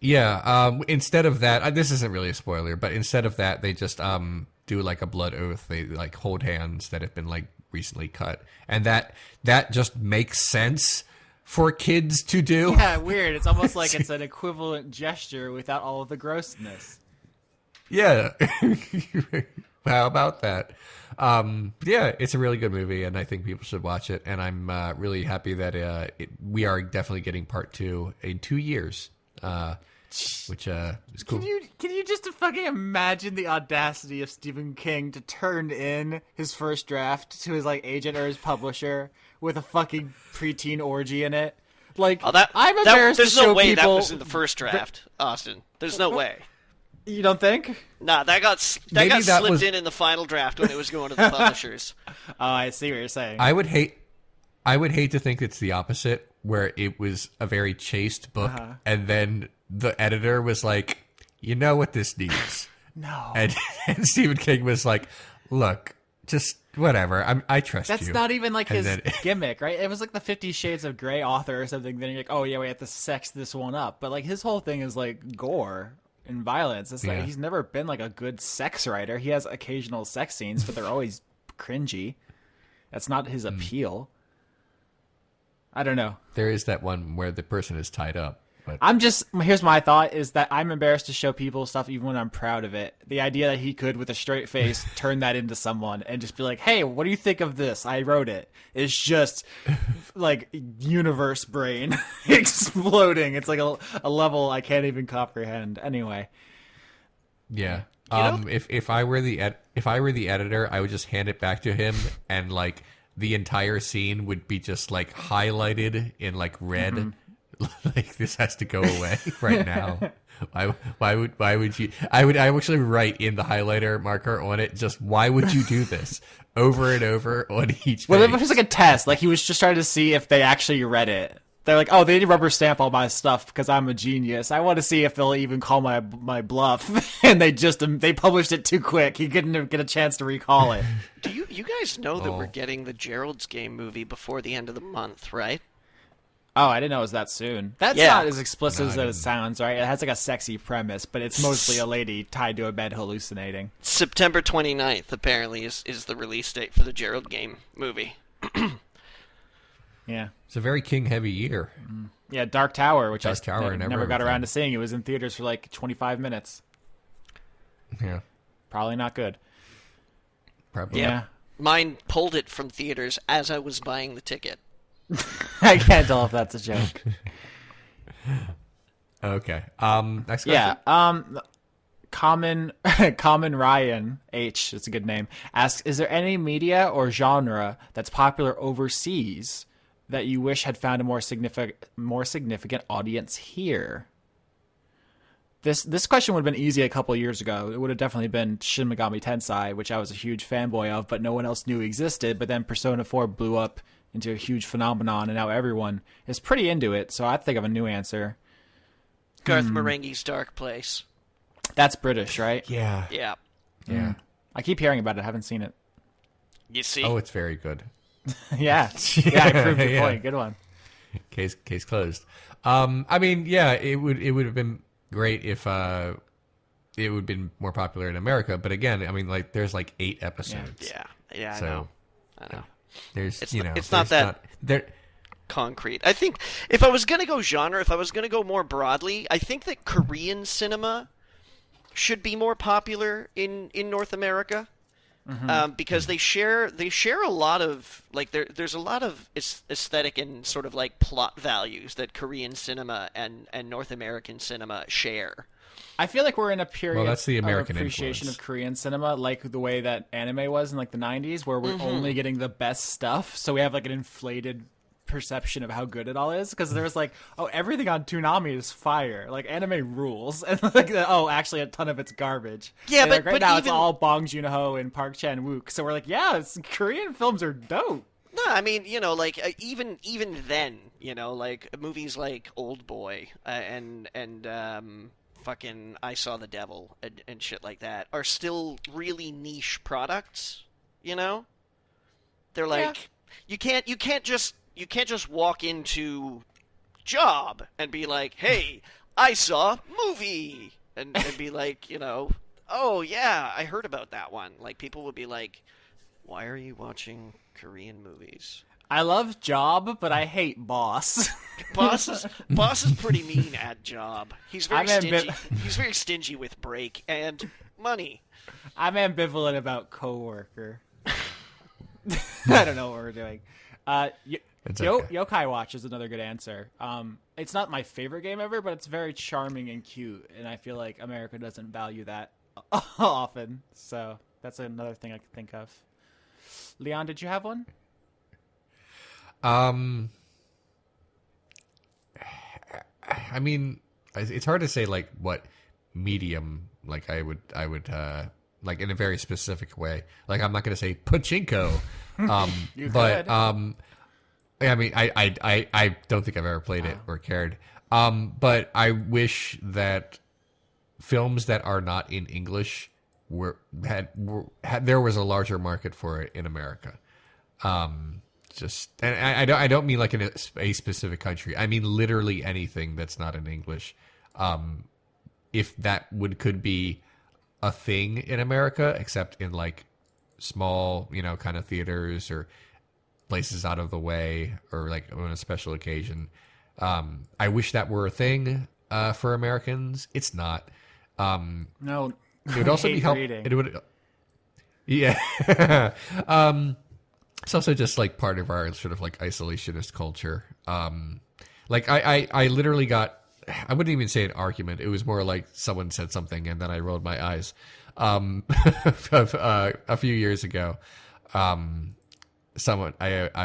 instead of that, this isn't really a spoiler, but instead of that, they just do like a blood oath. They like hold hands that have been like recently cut, and that just makes sense for kids to do. Yeah, weird. It's almost like it's an equivalent gesture without all of the grossness. Yeah. How about that? Yeah, it's a really good movie, and I think people should watch it. And I'm really happy that we are definitely getting part 2 in 2 years, which is cool. Can you just fucking imagine the audacity of Stephen King to turn in his first draft to his like agent or his publisher with a fucking preteen orgy in it? Like, I'm embarrassed to show people. There's no way that was in the first draft, Austin. There's no way. You don't think? Nah, that got slipped in the final draft when it was going to the publishers. Oh, I see what you're saying. I would hate to think it's the opposite, where it was a very chaste book, and then the editor was like, "You know what this needs?" No. And Stephen King was like, "Look, just whatever. I trust you." That's not even like his gimmick, right? It was like the 50 Shades of Grey author or something. Then you're like, "Oh yeah, we have to sex this one up." But like his whole thing is like gore and violence. It's like he's never been like a good sex writer. He has occasional sex scenes, but they're always cringy. That's not his appeal. I don't know. There is that one where the person is tied up. But here's my thought is that I'm embarrassed to show people stuff even when I'm proud of it. The idea that he could, with a straight face, turn that into someone and just be like, hey, what do you think of this? I wrote it. It's just like universe brain exploding. It's like a level I can't even comprehend. Anyway. Yeah. If I were the editor, I would just hand it back to him, and like the entire scene would be just like highlighted in like red. Mm-hmm. Like, this has to go away right now. Why would you? I would actually write in the highlighter marker on it, just why would you do this over and over on each page? Well, it was like a test. Like, he was just trying to see if they actually read it. They're like, oh, they need to rubber stamp all my stuff because I'm a genius. I want to see if they'll even call my bluff. And they published it too quick. He couldn't get a chance to recall it. Do you guys know that we're getting the Gerald's Game movie before the end of the month, right? Oh, I didn't know it was that soon. That's not as explicit as it sounds, right? It has like a sexy premise, but it's mostly a lady tied to a bed hallucinating. September 29th, apparently, is the release date for the Gerald Game movie. Yeah. It's a very King-heavy year. Yeah, Dark Tower, which I never got around to seeing. It was in theaters for like 25 minutes. Yeah. Probably not good. Probably. Yeah. Mine pulled it from theaters as I was buying the ticket. I can't tell if that's a joke. Okay. Next question. Yeah. Common Ryan H, it's a good name, asks, is there any media or genre that's popular overseas that you wish had found a more significant audience here? This question would have been easy a couple of years ago. It would have definitely been Shin Megami Tensei, which I was a huge fanboy of, but no one else knew existed. But then Persona 4 blew up into a huge phenomenon, and now everyone is pretty into it, so I think of a new answer. Garth Marenghi's Dark Place. That's British, right? Yeah. Yeah. Yeah. I keep hearing about it. I haven't seen it. You see? Oh, it's very good. Yeah. Yeah, I proved your point. Good one. Case closed. I mean, yeah, it would have been great if it would have been more popular in America, but again, I mean, like, there's like 8 episodes. Yeah, So, I know. There's, It's not that concrete. I think if I was going to go genre, if I was going to go more broadly, I think that Korean cinema should be more popular in North America. Because they share a lot of, like, there's a lot of aesthetic and sort of like plot values that Korean cinema and North American cinema share. I feel like we're in a period that's the American of appreciation influence of Korean cinema, like the way that anime was in like the 90s, where we're only getting the best stuff, so we have like an inflated perception of how good it all is, because there's like, oh, everything on Toonami is fire, like anime rules, and like, oh, actually a ton of it's garbage. Yeah, and, but like, right now it's all Bong Joon-ho and Park Chan-wook, so we're like, yeah, Korean films are dope. No, I mean, like, even then, like movies like Old Boy and fucking I Saw the Devil and shit like that are still really niche products. They're like, you can't just walk into Job and be like, hey, I saw movie, and be like, oh yeah, I heard about that one. Like, people would be like, why are you watching Korean movies? I love Job, but I hate Boss. Boss is pretty mean at Job. He's very stingy. He's very stingy with break and money. I'm ambivalent about Coworker. I don't know what we're doing. Yokai Watch is another good answer. It's not my favorite game ever, but it's very charming and cute, and I feel like America doesn't value that often. So that's another thing I could think of. Leon, did you have one? I mean, it's hard to say like what medium, like I would like in a very specific way. Like, I'm not going to say pachinko. But I mean, I don't think I've ever played it or cared. But I wish that films that are not in English had there was a larger market for it in America. And I don't mean like in a specific country. I mean literally anything that's not in English. If that could be a thing in America, except in like small, kind of theaters or places out of the way, or like on a special occasion. I wish that were a thing for Americans. It's not. No, it would also be helpful. It would, yeah. It's also just like part of our sort of like isolationist culture. Like I literally got, I wouldn't even say an argument. It was more like someone said something and then I rolled my eyes. A few years ago, I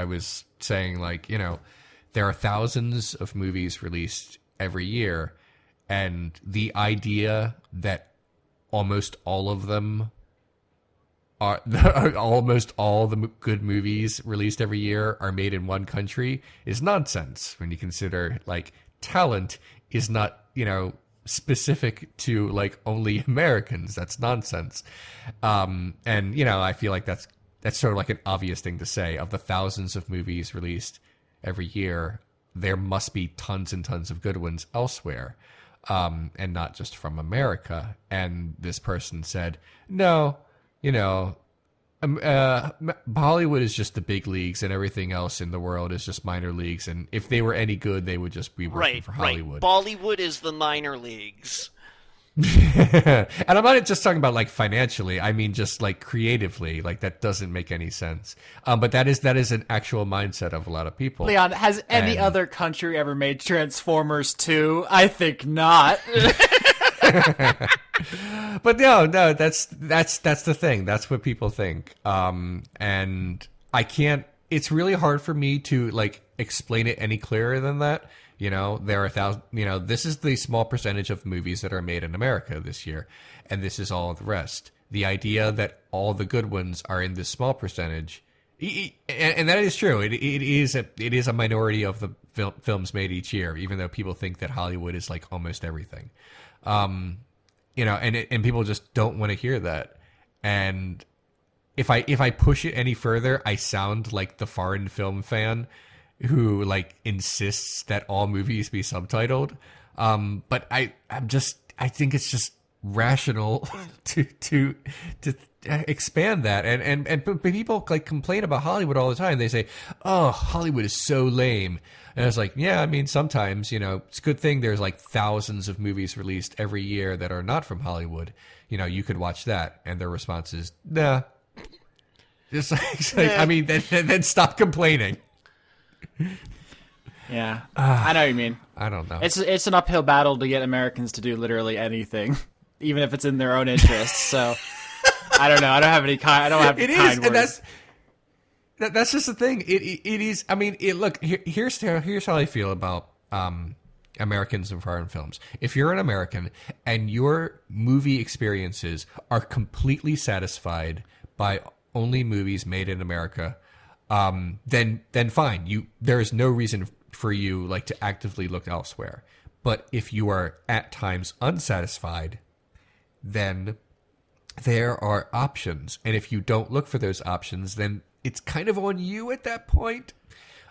was saying, like, there are thousands of movies released every year, and the idea that almost all of them are almost all the good movies released every year are made in one country is nonsense when you consider, like, talent is not, specific to like only Americans. That's nonsense. And I feel like that's sort of like an obvious thing to say. Of the thousands of movies released every year, there must be tons and tons of good ones elsewhere, and not just from America. And this person said, no, Hollywood is just the big leagues, and everything else in the world is just minor leagues. And if they were any good, they would just be working for Hollywood. Right. Bollywood is the minor leagues. And I'm not just talking about like financially. I mean, just like creatively, like that doesn't make any sense. But that is an actual mindset of a lot of people. Leon, has any other country ever made Transformers 2? I think not. But no, that's the thing. That's what people think. And I can't. It's really hard for me to like explain it any clearer than that. There are this is the small percentage of movies that are made in America this year, and this is all of the rest. The idea that all the good ones are in this small percentage, and that is true. It is a minority of the films made each year, even though people think that Hollywood is like almost everything. And people just don't want to hear that. And if I push it any further, I sound like the foreign film fan who like insists that all movies be subtitled. But I think it's just rational to expand that. And people like complain about Hollywood all the time. They say, "Oh, Hollywood is so lame." And I was like, yeah, I mean, sometimes, it's a good thing there's like thousands of movies released every year that are not from Hollywood. You could watch that. And their response is, nah. Just like I mean, then stop complaining. Yeah, I know what you mean. I don't know. It's an uphill battle to get Americans to do literally anything, even if it's in their own interests. So I don't know. I don't have any kind words. And that's just the thing. It is. I mean, look. Here's how I feel about Americans and foreign films. If you're an American and your movie experiences are completely satisfied by only movies made in America, then fine. There is no reason for you like to actively look elsewhere. But if you are at times unsatisfied, then there are options. And if you don't look for those options, then it's kind of on you at that point.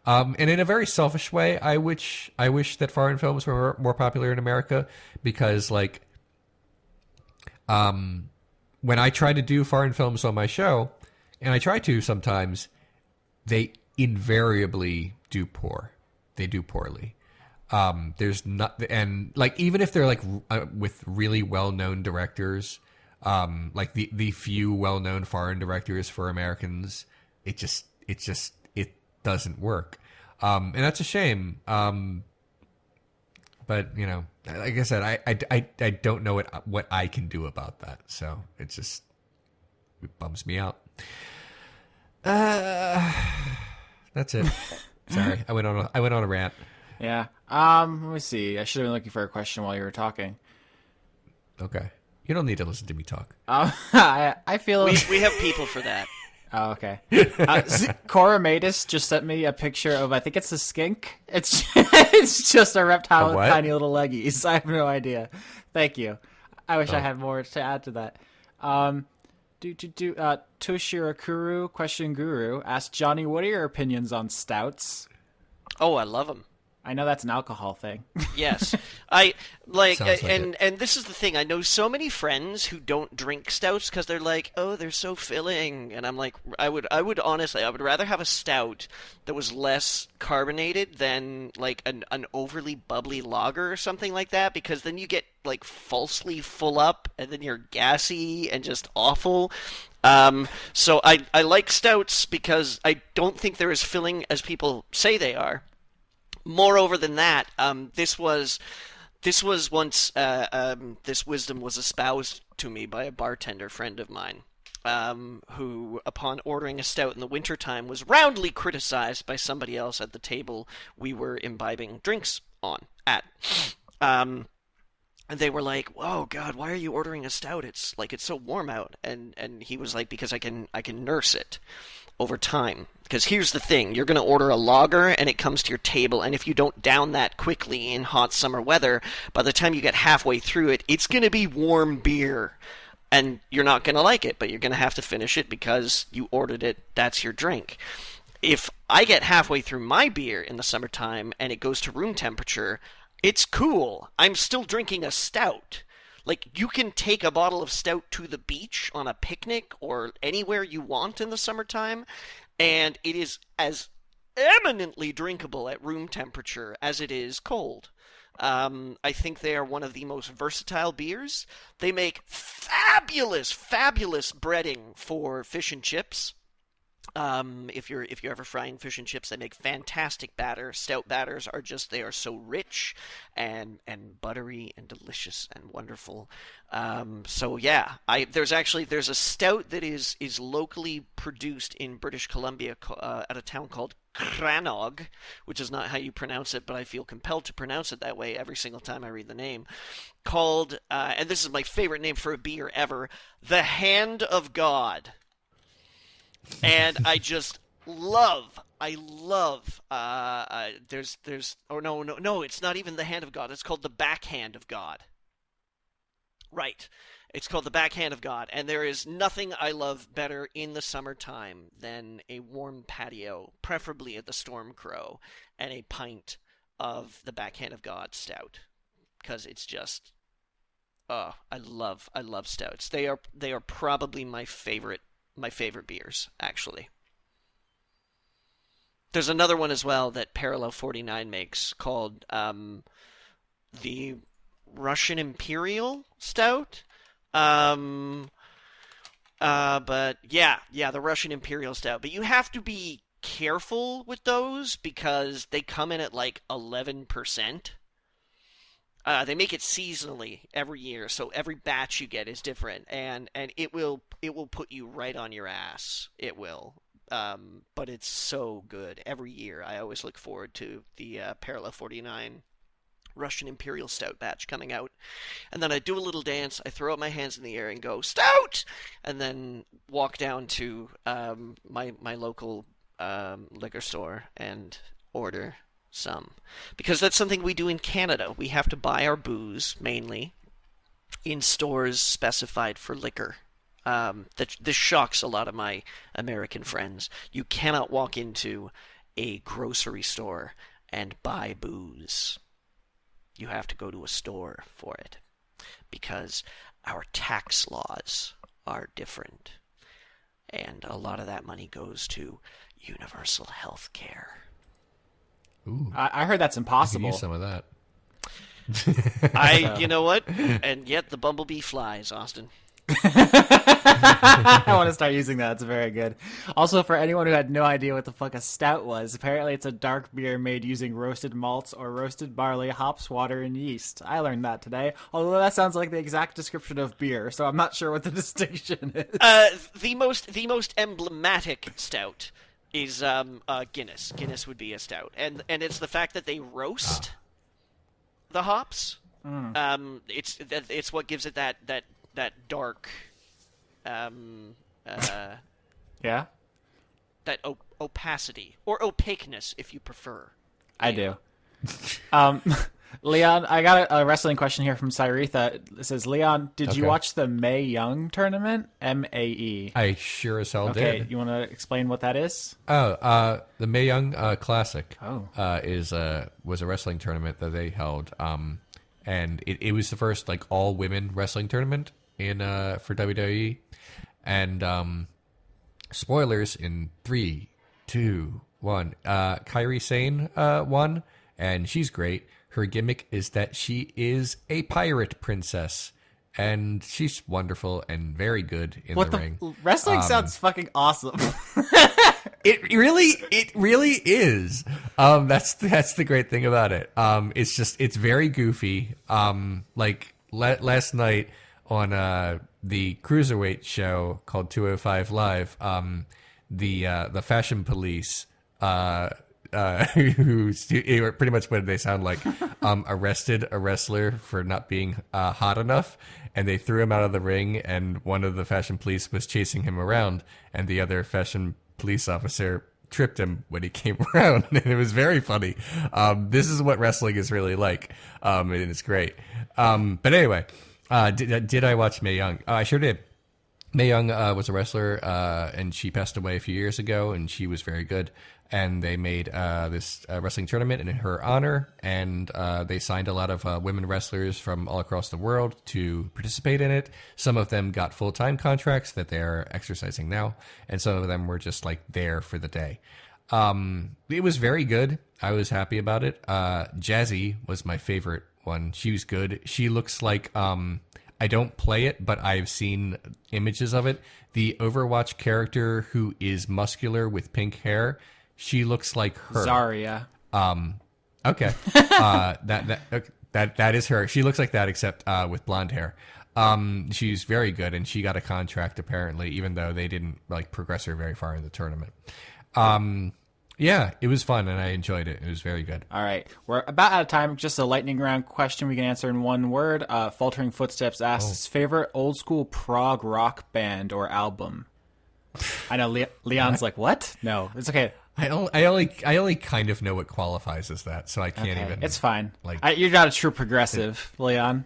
And in a very selfish way, I wish that foreign films were more popular in America, because like when I try to do foreign films on my show, and I try to sometimes, they invariably do poor. They do poorly. There's not, and like even if they're like with really well-known directors, like the few well-known foreign directors for Americans, it doesn't work, and that's a shame. But like I said, I don't know what I can do about that, so it bums me out. That's it. Sorry, I went on a rant. Yeah. Let me see. I should have been looking for a question while you were talking. Okay. You don't need to listen to me talk. I feel we have people for that. Oh, okay. Cora Matus just sent me a picture of, I think it's a skink. It's just a reptile with tiny little leggies. I have no idea. Thank you. I wish I had more to add to that. Toshirakuru Question Guru asked, Johnny, what are your opinions on stouts? Oh, I love them. I know that's an alcohol thing. Yes. I like, and this is the thing. I know so many friends who don't drink stouts because they're like, oh, they're so filling. And I'm like, I would honestly, I would rather have a stout that was less carbonated than like an overly bubbly lager or something like that, because then you get like falsely full up and then you're gassy and just awful. So I like stouts because I don't think they're as filling as people say they are. Moreover than that, this was once this wisdom was espoused to me by a bartender friend of mine, who, upon ordering a stout in the wintertime, was roundly criticized by somebody else at the table we were imbibing drinks at. And they were like, "Whoa, God, why are you ordering a stout? It's so warm out." And he was like, "Because I can nurse it over time. Because here's the thing, you're going to order a lager and it comes to your table, and if you don't down that quickly in hot summer weather, by the time you get halfway through it, it's going to be warm beer. And you're not going to like it, but you're going to have to finish it because you ordered it, that's your drink." if I get halfway through my beer in the summertime and it goes to room temperature, it's cool. I'm still drinking a stout. Like, you can take a bottle of stout to the beach on a picnic or anywhere you want in the summertime, and it is as eminently drinkable at room temperature as it is cold. I think they are one of the most versatile beers. They make fabulous breading for fish and chips. If you're ever frying fish and chips, they make fantastic batter. Stout batters are they are so rich and buttery and delicious and wonderful. So yeah, there's a stout that is locally produced in British Columbia at a town called Crannog, which is not how you pronounce it, but I feel compelled to pronounce it that way every single time I read the name. Called, and this is my favorite name for a beer ever, the Hand of God. And I just love, no, it's not even the Hand of God. It's called the Backhand of God. Right. It's called the Backhand of God. And there is nothing I love better in the summertime than a warm patio, preferably at the Storm Crow, and a pint of the Backhand of God stout. Because it's just, I love stouts. They are probably my favorite beers, actually. There's another one as well that Parallel 49 makes called the Russian Imperial Stout. But yeah, the Russian Imperial Stout. But you have to be careful with those because they come in at like 11%. They make it seasonally every year, so every batch you get is different, and it will put you right on your ass. It will, but it's so good every year. I always look forward to the Parallel 49 Russian Imperial Stout batch coming out, and then I do a little dance. I throw up my hands in the air and go Stout, and then walk down to my local liquor store and order some, because that's something we do in Canada. We have to buy our booze mainly in stores specified for liquor. This shocks a lot of my American friends. You cannot walk into a grocery store and buy booze. You have to go to a store for it because our tax laws are different, and a lot of that money goes to universal health care. Ooh. I heard that's impossible. I could use some of that. You know what? And yet the bumblebee flies, Austin. I want to start using that. It's very good. Also, for anyone who had no idea what the fuck a stout was, apparently it's a dark beer made using roasted malts or roasted barley, hops, water, and yeast. I learned that today. Although that sounds like the exact description of beer, so I'm not sure what the distinction is. The most emblematic stout is Guinness. Guinness would be a stout, and it's the fact that they roast the hops. It's what gives it that dark, yeah, that opacity or opaqueness, if you prefer. I do. Leon, I got a wrestling question here from Cyretha. It says, Leon, did you watch the Mae Young tournament? MAE. I sure as hell did. Okay, you want to explain what that is? The Mae Young Classic was a wrestling tournament that they held, and it was the first like all women wrestling tournament for WWE, and spoilers in 3, 2, 1. Kairi Sane won, and she's great. Her gimmick is that she is a pirate princess, and she's wonderful and very good in the ring. Wrestling sounds fucking awesome. It really is. That's the great thing about it. It's very goofy. Like last night on the Cruiserweight show called 205 Live, the Fashion Police, who pretty much what they sound like, arrested a wrestler for not being hot enough, and they threw him out of the ring, and one of the Fashion Police was chasing him around, and the other Fashion Police officer tripped him when he came around, and it was very funny. This is what wrestling is really like, and it's great. But anyway, did I watch Mae Young? I sure did. Mae Young was a wrestler, and she passed away a few years ago, and she was very good. And they made this wrestling tournament in her honor, and they signed a lot of women wrestlers from all across the world to participate in it. Some of them got full-time contracts that they're exercising now, and some of them were just like there for the day. It was very good. I was happy about it. Jazzy was my favorite one. She was good. She looks like... I don't play it, but I've seen images of it. The Overwatch character who is muscular with pink hair, she looks like her. Zarya. Okay. That is her. She looks like that, except with blonde hair. She's very good, and she got a contract apparently, even though they didn't like progress her very far in the tournament. Yeah, it was fun, and I enjoyed it. It was very good. All right. We're about out of time. Just a lightning round question we can answer in one word. Faltering Footsteps asks, favorite old school prog rock band or album? I know Leon's like, what? No, it's okay. I only kind of know what qualifies as that, so I can't even. It's fine. You're not a true progressive, Leon.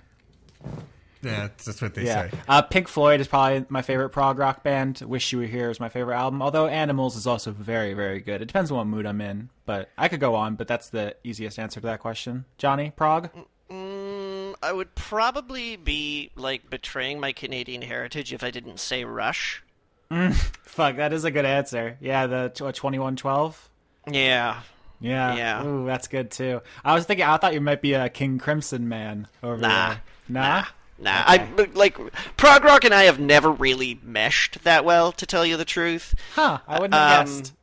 Yeah, that's what they say. Pink Floyd is probably my favorite prog rock band. Wish You Were Here is my favorite album, although Animals is also very, very good. It depends on what mood I'm in, but I could go on, but that's the easiest answer to that question. Johnny, prog? I would probably be, betraying my Canadian heritage if I didn't say Rush. Fuck, that is a good answer. Yeah, the 2112? Yeah. Yeah. Ooh, that's good, too. I thought you might be a King Crimson man over there. Nah? Nah, okay. Prog rock and I have never really meshed that well, to tell you the truth. Huh, I wouldn't have guessed.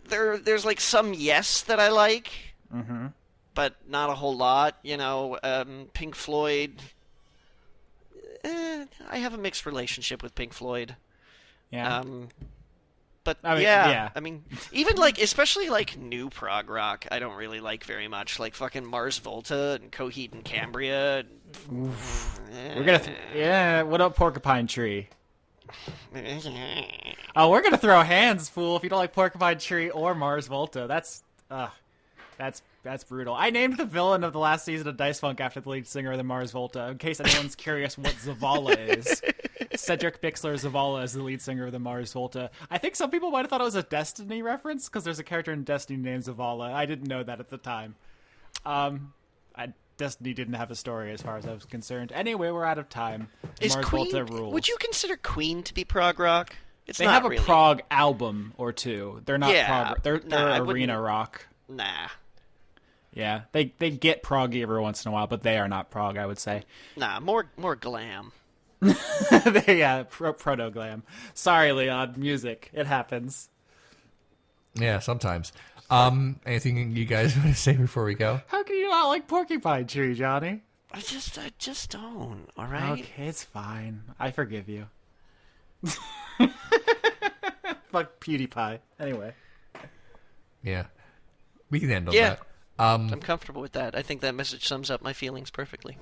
There's some yes that I like, mm-hmm. but not a whole lot. Pink Floyd, I have a mixed relationship with Pink Floyd. Yeah. But even especially new prog rock, I don't really like very much. Like fucking Mars Volta and Coheed and Cambria. We're gonna what up Porcupine Tree? Oh, we're gonna throw hands, fool! If you don't like Porcupine Tree or Mars Volta, that's brutal. I named the villain of the last season of Dice Funk after the lead singer of the Mars Volta, in case anyone's curious what Zavala is. Cedric Bixler Zavala is the lead singer of the Mars Volta. I think some people might have thought it was a Destiny reference, because there's a character in Destiny named Zavala. I didn't know that at the time. Destiny didn't have a story as far as I was concerned. Anyway, we're out of time. Is Mars Queen, Volta rules. Would you consider Queen to be prog rock? They have a prog album or two. They're not prog. They're arena rock. Nah. Yeah, they get proggy every once in a while, but they are not prog, I would say. Nah, more glam. Yeah, proto glam. Sorry, Leon. Music, it happens. Yeah, sometimes. Anything you guys want to say before we go? How can you not like Porcupine Tree, Johnny? I just don't. All right. Okay, it's fine. I forgive you. Fuck PewDiePie. Anyway. Yeah, we can handle that. I'm comfortable with that. I think that message sums up my feelings perfectly.